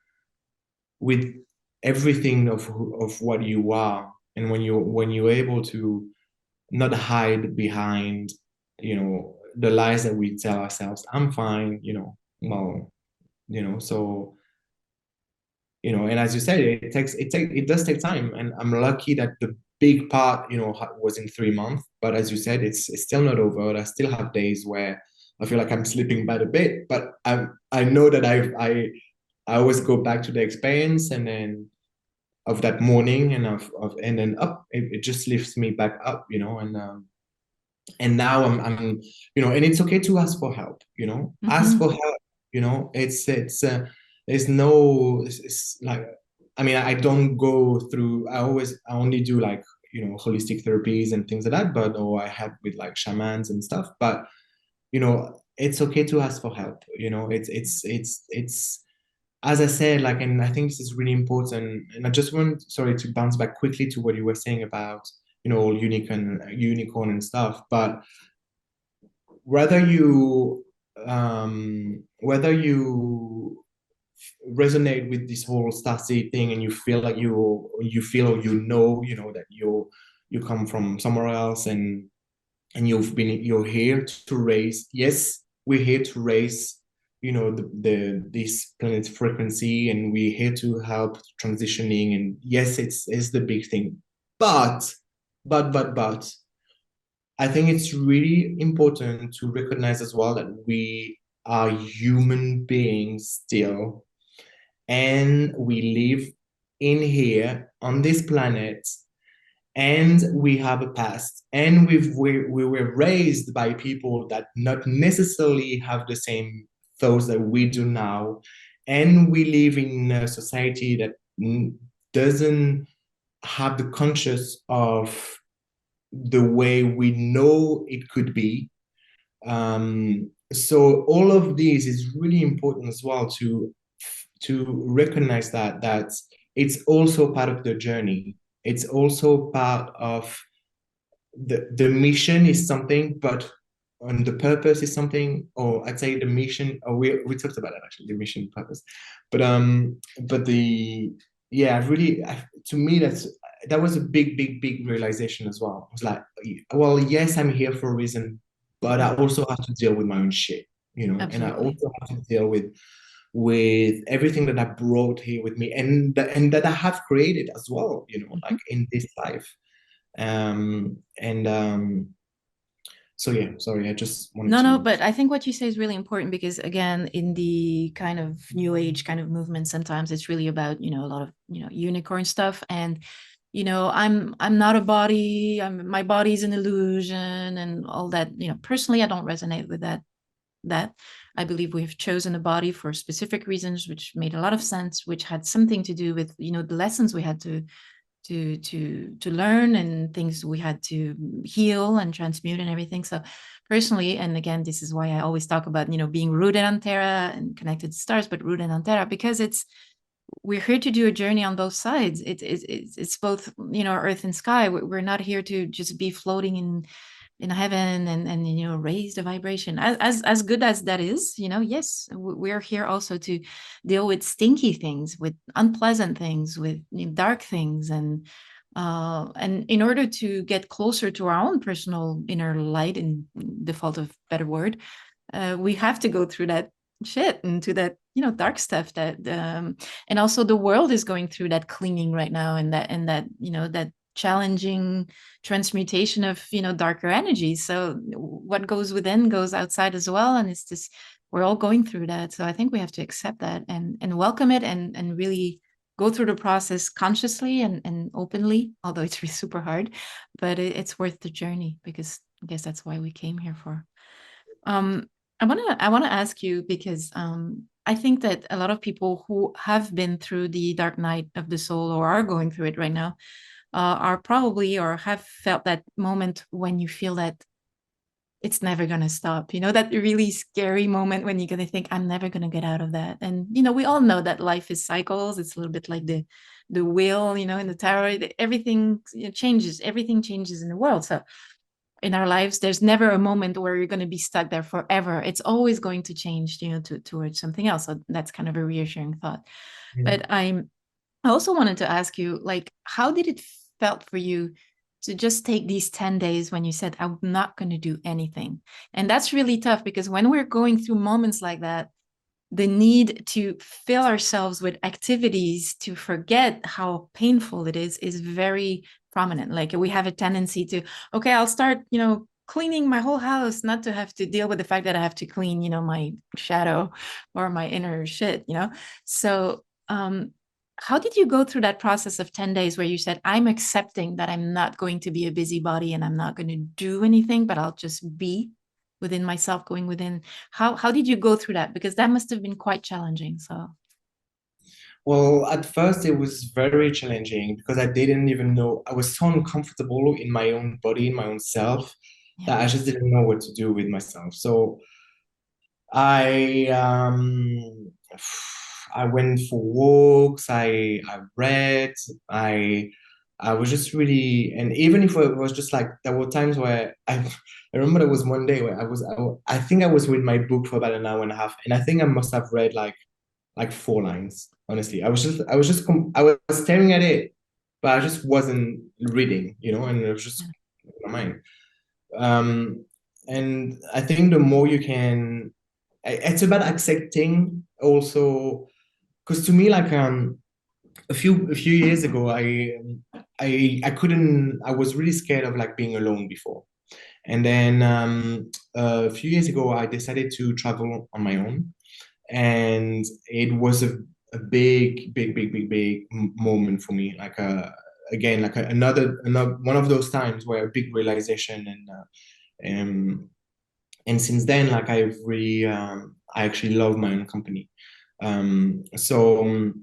with everything of what you are, and when you're able to not hide behind, the lies that we tell ourselves. I'm fine, well, so, and as you said, it does take time, and I'm lucky that the big part, was in 3 months. But as you said, it's still not over. I still have days where I feel like I'm slipping back a bit, but I know that I always go back to the experience, and then of that morning, and and then up, it just lifts me back up, and now I'm and it's okay to ask for help, ask for help, it's there's no, it's like, I mean, I don't go through, I only do like, holistic therapies and things like that, but, or I have with like shamans and stuff, but it's okay to ask for help, it's as I said, like, and I think this is really important. And I just want, sorry, to bounce back quickly to what you were saying about, unicorn and stuff. But whether you resonate with this whole starseed thing, and you feel like you feel, or that you come from somewhere else, and you're here to raise, yes, we're here to raise, this planet's frequency, and we're here to help transitioning, and yes, it's the big thing, but I think it's really important to recognize as well that we are human beings still, and we live in here on this planet, and we have a past, and we were raised by people that not necessarily have the same thoughts that we do now, and we live in a society that doesn't have the conscious of the way we know it could be. So all of this is really important as well, to recognize that it's also part of the journey. It's also part of the mission is something, but the purpose is something, or I'd say the mission, or we talked about that actually, the mission, purpose. But the yeah, really, to me, that was a big realization as well. I was like, well, yes, I'm here for a reason, but I also have to deal with my own shit, and I Absolutely. also have to deal with everything that I brought here with me, and that I have created as well, like in this life. And so yeah, sorry, I just wanted No, to. but I think what you say is really important because again, in the kind of new age kind of movement, sometimes it's really about, a lot of, unicorn stuff. And, I'm not a body, my body's an illusion and all that. Personally, I don't resonate with that. I believe we've chosen a body for specific reasons, which made a lot of sense, which had something to do with, the lessons we had to learn and things we had to heal and transmute and everything. So personally, and again, this is why I always talk about, being rooted on Terra and connected to stars, but rooted on Terra, because we're here to do a journey on both sides. It's both, earth and sky. We're not here to just be floating in heaven and you know, raise the vibration. As good as that is, you know, yes, we're here also to deal with stinky things, with unpleasant things, with, you know, dark things, and in order to get closer to our own personal inner light, in default of better word, we have to go through that shit, into that, you know, dark stuff that and also the world is going through that cleaning right now, and that you know, that challenging transmutation of, you know, darker energies. So what goes within goes outside as well, and it's just, we're all going through that. So I think we have to accept that and welcome it, and really go through the process consciously and openly, although it's really super hard, but it's worth the journey, because I guess that's why we came here for. um I want to ask you, because I think that a lot of people who have been through the dark night of the soul, or are going through it right now, are probably, or have felt that moment when you feel that it's never going to stop, you know, that really scary moment when you're going to think, I'm never going to get out of that. And you know, we all know that life is cycles. It's a little bit like the wheel, you know, in the Tarot, everything, you know, changes, everything changes in the world. So in our lives, there's never a moment where you're going to be stuck there forever. It's always going to change, you know, towards something else. So that's kind of a reassuring thought. But I also wanted to ask you, like, how did it felt for you to just take these 10 days when you said, I'm not going to do anything? And that's really tough, because when we're going through moments like that, the need to fill ourselves with activities to forget how painful it is very prominent. Like, we have a tendency to, okay, I'll start, you know, cleaning my whole house, not to have to deal with the fact that I have to clean, you know, my shadow or my inner shit, you know? So, how did you go through that process of 10 days where you said, I'm accepting that I'm not going to be a busybody and I'm not going to do anything, but I'll just be within myself, going within? How did you go through that? Because that must have been quite challenging. So Well, at first it was very challenging because I didn't even know. I was so uncomfortable in my own body, in my own self, yeah. that I just didn't know what to do with myself. So I I went for walks, I read, I I was just really, and even if it was just like, there were times where I remember there was one day where I think I was with my book for about an hour and a half, and I think I must have read like four lines. Honestly, I was staring at it, but I just wasn't reading, you know, and it was just Yeah. in my mind. Um, and I think the more you can, it's about accepting also, because to me, like a few years ago, I couldn't, I was really scared of like being alone before. And then a few years ago, I decided to travel on my own, and it was a big moment for me. Like again, like another one of those times where a big realization, and since then, like I've really I actually love my own company. So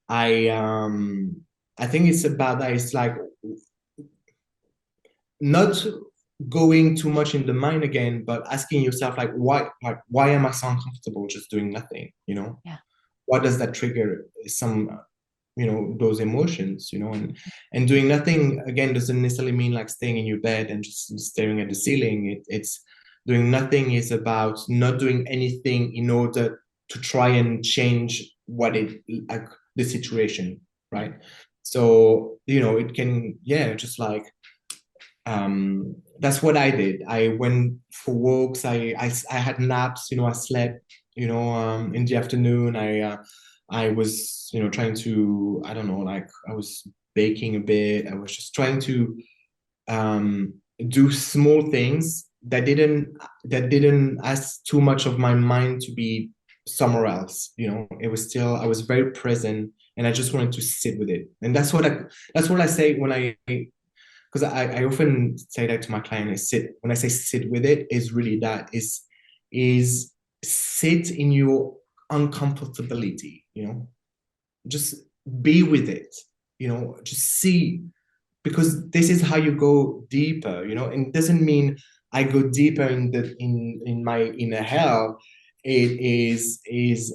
I um I think it's about that. It's like not going too much in the mind again, but asking yourself like why am I so uncomfortable just doing nothing? You know, Yeah. what does that trigger? Some those emotions, and doing nothing again doesn't necessarily mean like staying in your bed and just staring at the ceiling. It's doing nothing is about not doing anything in order to try and change what it like the situation, right? So it can, yeah, just like that's what I did. I went for walks. I had naps. I slept. In the afternoon, I was trying to, I don't know, like I was baking a bit. I was just trying to um, do small things that didn't ask too much of my mind to be somewhere else. It was still, I was very present, and I just wanted to sit with it. And that's what I say when because I often say that to my client, is sit, when I say sit with it, is really that is sit in your uncomfortability, just be with it, just see, because this is how you go deeper, and it doesn't mean I go deeper in my inner hell. It is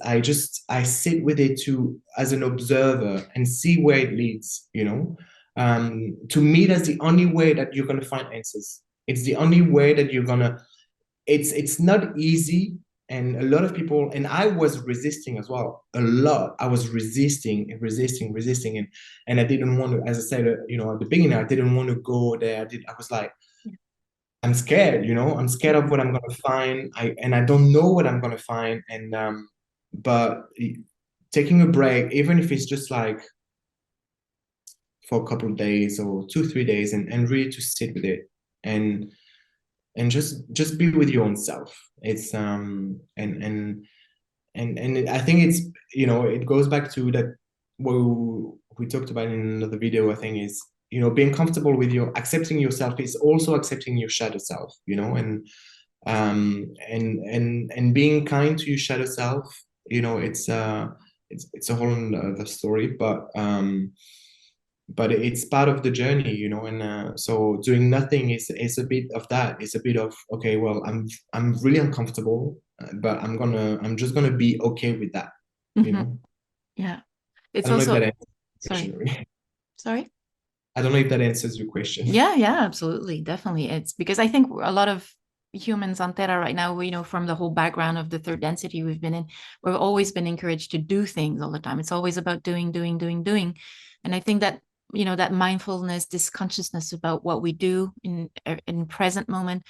I sit with it to as an observer and see where it leads. To me, that's the only way that you're going to find answers. It's the only way that you're gonna. It's not easy, and a lot of people, and I was resisting as well a lot. I was resisting and resisting, and I didn't want to, as I said, at the beginning, I didn't want to go there. I was like, I'm scared, I'm scared of what I'm gonna find. I don't know what I'm gonna find, and but taking a break, even if it's just like for a couple of days or 2 3 days, and really to sit with it, and just be with your own self. It's and I think it's it goes back to that what we talked about in another video. I think is being comfortable with your accepting yourself is also accepting your shadow self, and being kind to your shadow self. It's a whole other story, but it's part of the journey, and so doing nothing is a bit of that. It's a bit of, okay, well, I'm really uncomfortable, but I'm just gonna be okay with that, Yeah. I It's don't know if that also, answers your sorry, question, really. sorry. I don't know if that answers your question. Yeah, absolutely. Definitely. It's because I think a lot of humans on Terra right now, from the whole background of the third density we've been in, we've always been encouraged to do things all the time. It's always about doing, doing, doing, doing. And I think that, that mindfulness, this consciousness about what we do in present moment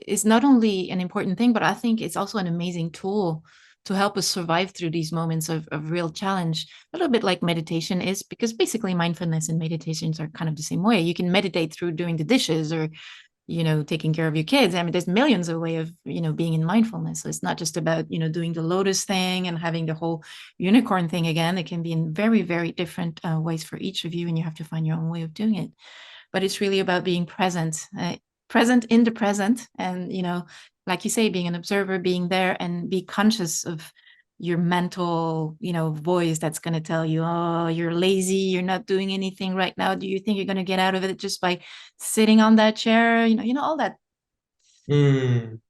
is not only an important thing, but I think it's also an amazing tool to help us survive through these moments of real challenge, a little bit like meditation is, because basically mindfulness and meditations are kind of the same way. You can meditate through doing the dishes or, taking care of your kids. I mean, there's millions of ways of, being in mindfulness. So it's not just about, doing the lotus thing and having the whole unicorn thing again. It can be in very, very different ways for each of you, and you have to find your own way of doing it. But it's really about being present, present in the present, and like you say, being an observer, being there, and be conscious of your mental voice that's going to tell you, oh, you're lazy, you're not doing anything right now. Do you think you're going to get out of it just by sitting on that chair? All that Mm.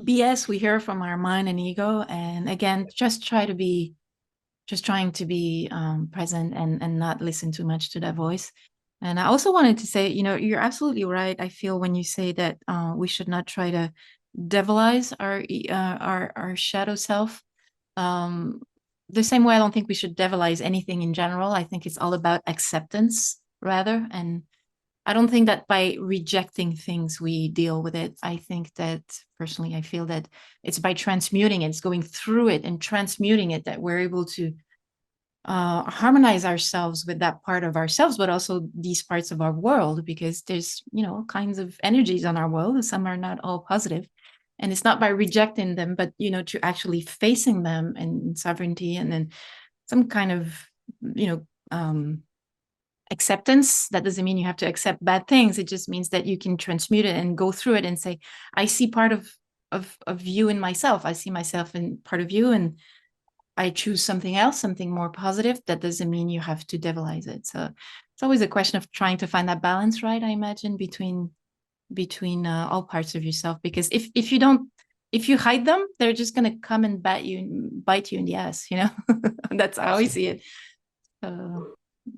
BS we hear from our mind and ego. And again, just trying to be present, and not listen too much to that voice. And I also wanted to say, you're absolutely right. I feel when you say that we should not try to devilize our shadow self. Um, the same way, I don't think we should devilize anything in general. I think it's all about acceptance rather. And I don't think that by rejecting things we deal with it. I think that personally, I feel that it's by transmuting it, it's going through it and transmuting it, that we're able to harmonize ourselves with that part of ourselves, but also these parts of our world, because there's, all kinds of energies on our world, and some are not all positive. And it's not by rejecting them, but, to actually facing them in sovereignty, and then some kind of, acceptance. That doesn't mean you have to accept bad things. It just means that you can transmute it and go through it and say, I see part of you in myself. I see myself in part of you, and I choose something else, something more positive. That doesn't mean you have to devilize it. So it's always a question of trying to find that balance, right? I imagine between all parts of yourself, because if you don't, if you hide them, they're just gonna come and bite you in the ass. That's how I see it.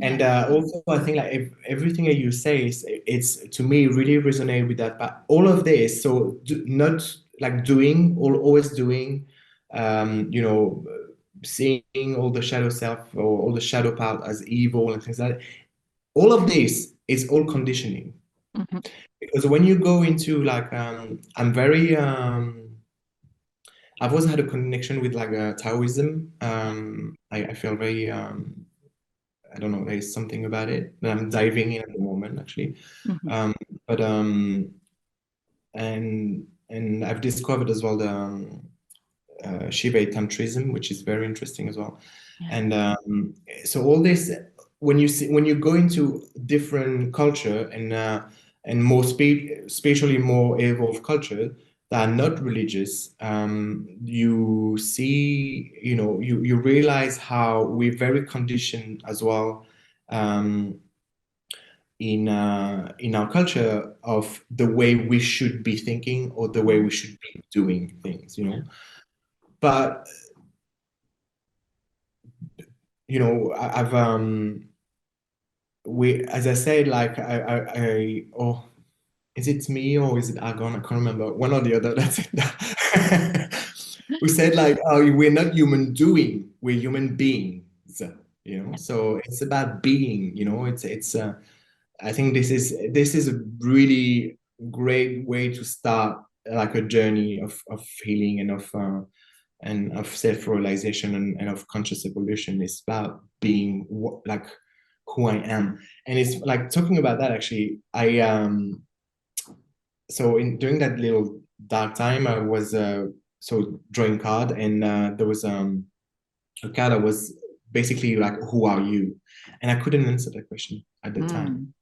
And Yeah. also, I think like if everything that you say it's to me really resonate with that. But all of this, so not like doing or always doing, seeing all the shadow self or all the shadow part as evil and things like that. All of this is all conditioning. Mm-hmm. Because when you go into like, I'm very, I've always had a connection with like Taoism. I feel very, I don't know, there's something about it that I'm diving in at the moment, actually. Mm-hmm. Um, but and I've discovered as well the Shiva Tantrism, which is very interesting as well. Yeah. And so all this, when you go into different culture and more spatially more evolved culture that are not religious, you see, you realize how we're very conditioned as well. In our culture of the way we should be thinking or the way we should be doing things, but I've we, as I said, like I oh, is it me or is it Argon? I can't remember. One or the other. That's it. We said like, oh, we're not human doing, we're human beings. So it's about being. I think this is a really great way to start like a journey of healing and of self-realization and of conscious evolution. Is about being like who I am. And it's like talking about that actually, so during that little dark time, I was drawing card, and there was a card that was basically like, who are you? And I couldn't answer that question at the time.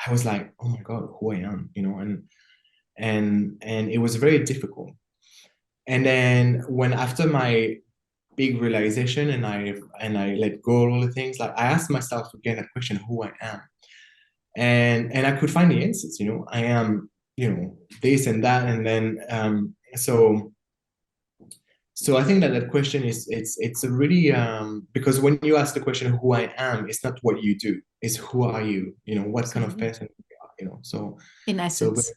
I was like, oh my God, who I am, and it was very difficult. And then when after my big realization, and I let go of all the things, like I asked myself again that question, who I am. And I could find the answers. I am, this and that. And then so I think that question is, it's a really, because when you ask the question who I am, it's not what you do, it's who are you, what kind of person you are, so in essence.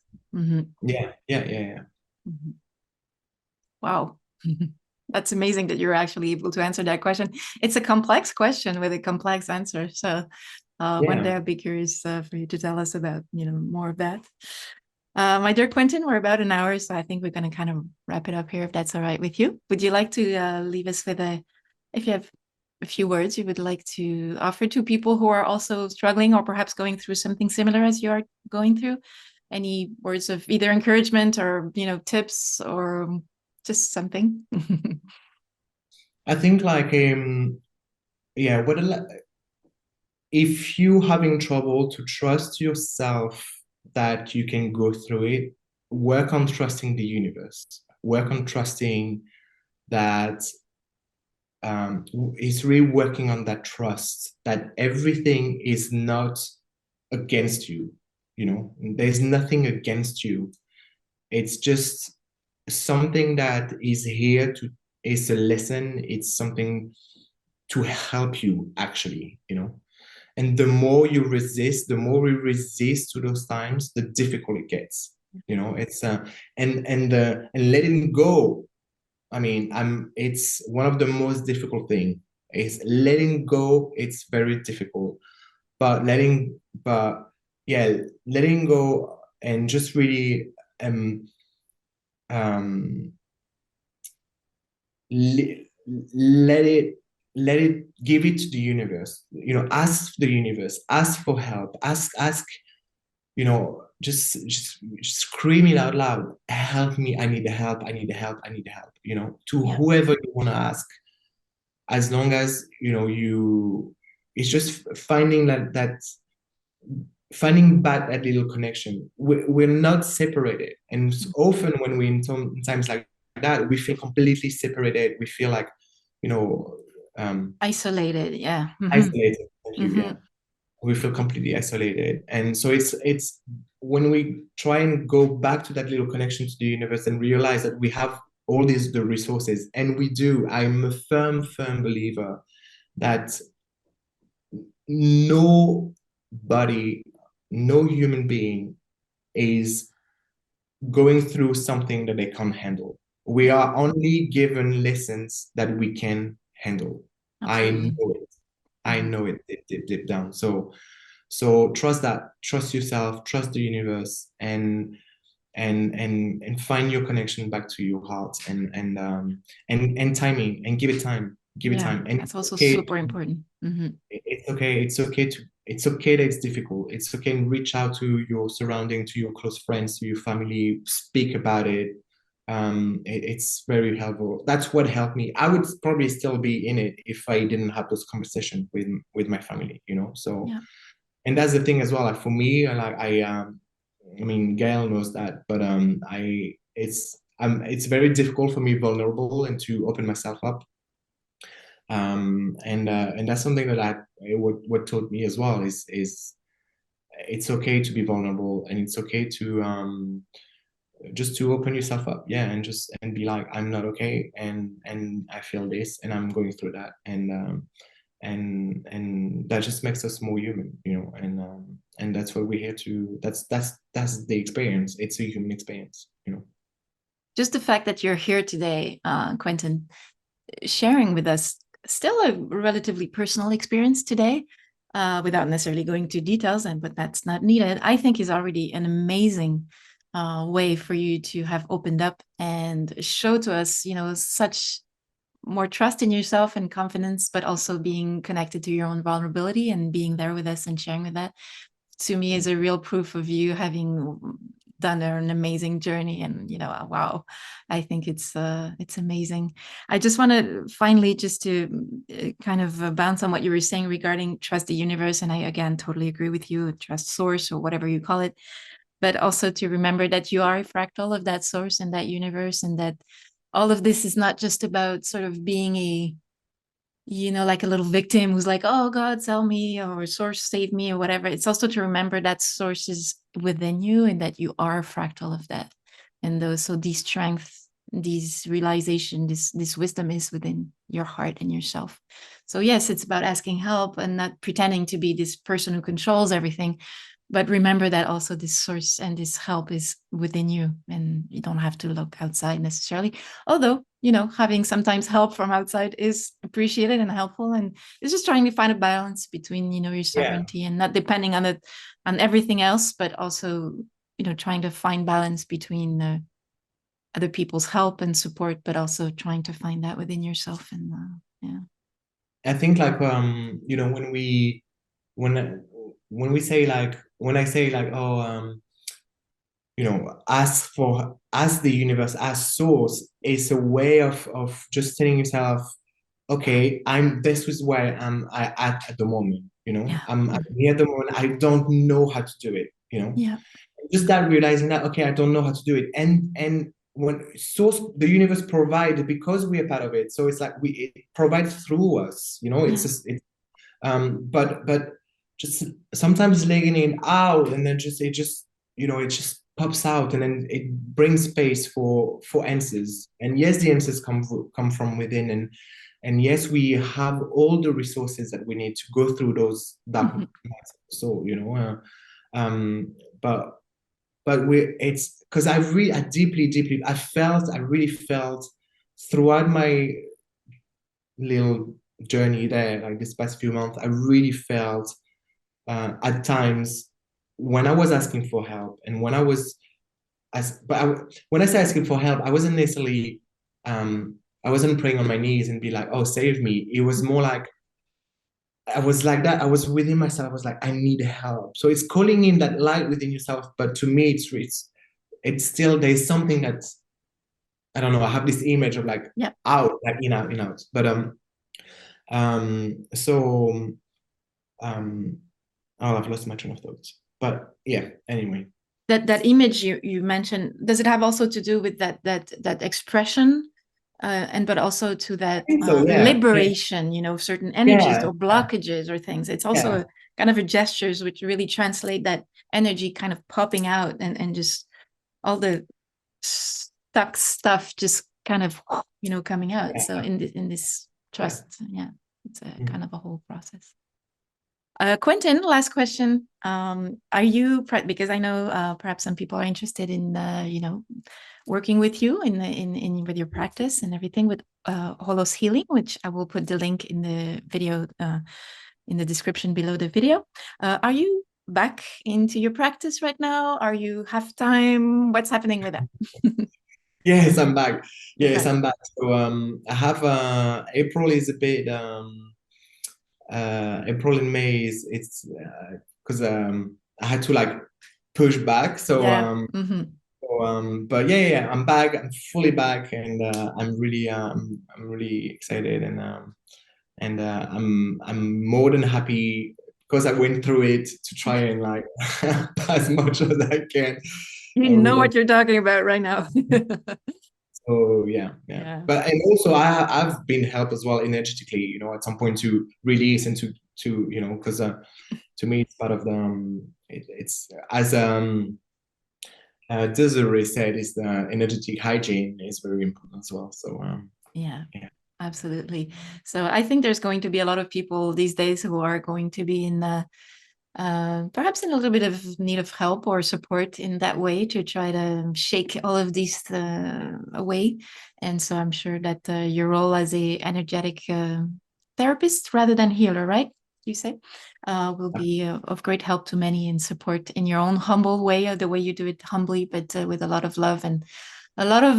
Yeah. Wow. That's amazing that you're actually able to answer that question. It's a complex question with a complex answer. So one day I'll be curious for you to tell us about, more of that. My dear Quentin, we're about an hour, so I think we're going to kind of wrap it up here, if that's all right with you. Would you like to leave us with if you have a few words you would like to offer to people who are also struggling or perhaps going through something similar as you are going through? Any words of either encouragement or, tips or just something? I think like, yeah, if you having trouble to trust yourself that you can go through it, work on trusting the universe. Work on trusting that, it's really working on that trust that everything is not against you. There's nothing against you. It's just something that is here to, it's a lesson, it's something to help you actually. And the more you resist, the more we resist to those times, the difficult it gets. It's and letting go. I mean, it's one of the most difficult thing is letting go. It's very difficult, but yeah, letting go and just really um let it give it to the universe. Ask the universe, ask for help, ask, just scream it out loud, help me, I need the help, I need the help, I need the help, to whoever you want to ask. As long as it's just finding that finding back that little connection. We're not separated, and often when we're in times like that, we feel completely separated. We feel like, isolated. Yeah. Isolated. Thank you. Yeah, we feel completely isolated, and so it's when we try and go back to that little connection to the universe and realize that we have all the resources, and we do. I'm a firm believer that nobody, no human being is going through something that they can't handle. We are only given lessons that we can handle. Absolutely. I know it deep down. So trust that, trust yourself, trust the universe, and find your connection back to your heart, and timing, and give it time. Give it time. And that's also super important. It's okay. It's okay that it's difficult. It's okay to reach out to your surrounding, to your close friends, to your family, speak about it. It's very helpful. That's what helped me. I would probably still be in it if I didn't have those conversations with my family, So, and that's the thing as well. Like for me, I mean, Gail knows that, but it's very difficult for me, vulnerable, and to open myself up. And that's something that what taught me as well is it's okay to be vulnerable, and it's okay to just to open yourself up, and be like, I'm not okay, and I feel this, and I'm going through that, and that just makes us more human, you know, and that's what we're here to. That's the experience. It's a human experience, you know. Just the fact that you're here today, Quentin, sharing with us still a relatively personal experience today, without necessarily going to details, but that's not needed, I think is already an amazing way for you to have opened up and show to us, you know, such more trust in yourself and confidence, but also being connected to your own vulnerability and being there with us and sharing with that, to me, is a real proof of you having done an amazing journey. And, you know, wow, I think it's amazing. I just want to finally just to kind of bounce on what you were saying regarding trust the universe. And I, again, totally agree with you, trust source or whatever you call it, but also to remember that you are a fractal of that source and that universe, and that all of this is not just about sort of being a, you know, like a little victim who's like, oh God, help me, or source save me, or whatever. It's also to remember that source is within you and that you are a fractal of that. And those, so these strength, these realization, this wisdom is within your heart and yourself. So yes, it's about asking help and not pretending to be this person who controls everything, but remember that also this source and this help is within you, and you don't have to look outside necessarily. Although, you know, having sometimes help from outside is appreciated and helpful, and it's just trying to find a balance between, you know, your sovereignty and not depending on it, on everything else, but also, you know, trying to find balance between other people's help and support, but also trying to find that within yourself. And yeah, I think like you know, when we say like, when I say like, oh you know, ask the universe, ask source, is a way of just telling yourself, okay, this is where I at the moment, you know, yeah, I'm here at the moment, I don't know how to do it, you know. yeah, Just that realizing that, okay, I don't know how to do it, and when source, the universe provides, because we are part of it, so it's like it provides through us, you know. It's yeah, just but just sometimes letting it out, and then just, it just, you know, it just pops out, and then it brings space for answers. And yes, the answers come from within, and yes, we have all the resources that we need to go through those dark mhm, nights of the soul, you know. Um, but we it's because I deeply I really felt throughout my little journey there, like this past few months, I really felt at times when I was asking for help, and when I was when I say asking for help, I wasn't necessarily I wasn't praying on my knees and be like, oh, save me. It was more like I was like that. I was within myself. I was like, I need help. So it's calling in that light within yourself. But to me, it's still, there's something that's, I don't know. I have this image of like yeah. out, like in out, in out. But so um, oh, I've lost my train of thought. But yeah, anyway. That image you mentioned, does it have also to do with that expression, and but also to I that think so. Yeah, yeah, liberation, you know, certain energies yeah, or blockages or things? It's also yeah, a kind of a gestures which really translate that energy kind of popping out, and just all the stuck stuff just kind of, you know, coming out. So yeah, in this yeah. trust, yeah, it's a Mm. kind of a whole process. Quentin, last question. Are you, because I know perhaps some people are interested in, you know, working with you in with your practice and everything with Holos Healing, which I will put the link in the video, in the description below the video. Are you back into your practice right now? Are you half time? What's happening with that? Yes, I'm back. You're Yes, back. I'm back. So I have April is a bit April and May is it's because I had to like push back. Yeah. Mm-hmm. But yeah, I'm back. I'm fully back, and I'm really excited, and I'm more than happy because I went through it to try and like as much as I can You with know them. what you're talking about right now. So yeah. Yeah. But and also I've been helped as well energetically, you know, at some point to release and to you know, because to me it's part of the it's as Desiree said, is the energetic hygiene is very important as well. So Yeah. yeah. Absolutely. So I think there's going to be a lot of people these days who are going to be in perhaps in a little bit of need of help or support in that way to try to shake all of these away. And so I'm sure that your role as a energetic therapist rather than healer, right? You say, will be of great help to many and support in your own humble way, the way you do it humbly, but with a lot of love and a lot of,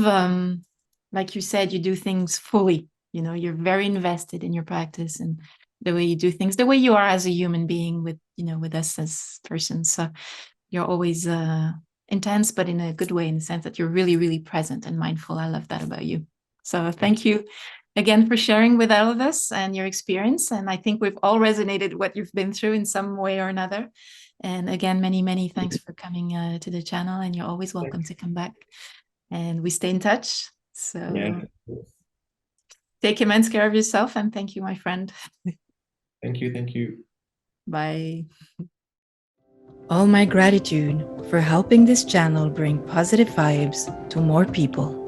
like you said, you do things fully. You know, you're very invested in your practice and the way you do things, the way you are as a human being with, you know, with us as persons. So you're always intense, but in a good way, in the sense that you're really, really present and mindful. I love that about you. So thank you again for sharing with all of us and your experience. And I think we've all resonated what you've been through in some way or another. And again, many, many thanks for coming to the channel. And you're always welcome to come back. And we stay in touch. So Yeah. take immense care of yourself. And thank you, my friend. Thank you. Thank you. Bye. All my gratitude for helping this channel bring positive vibes to more people.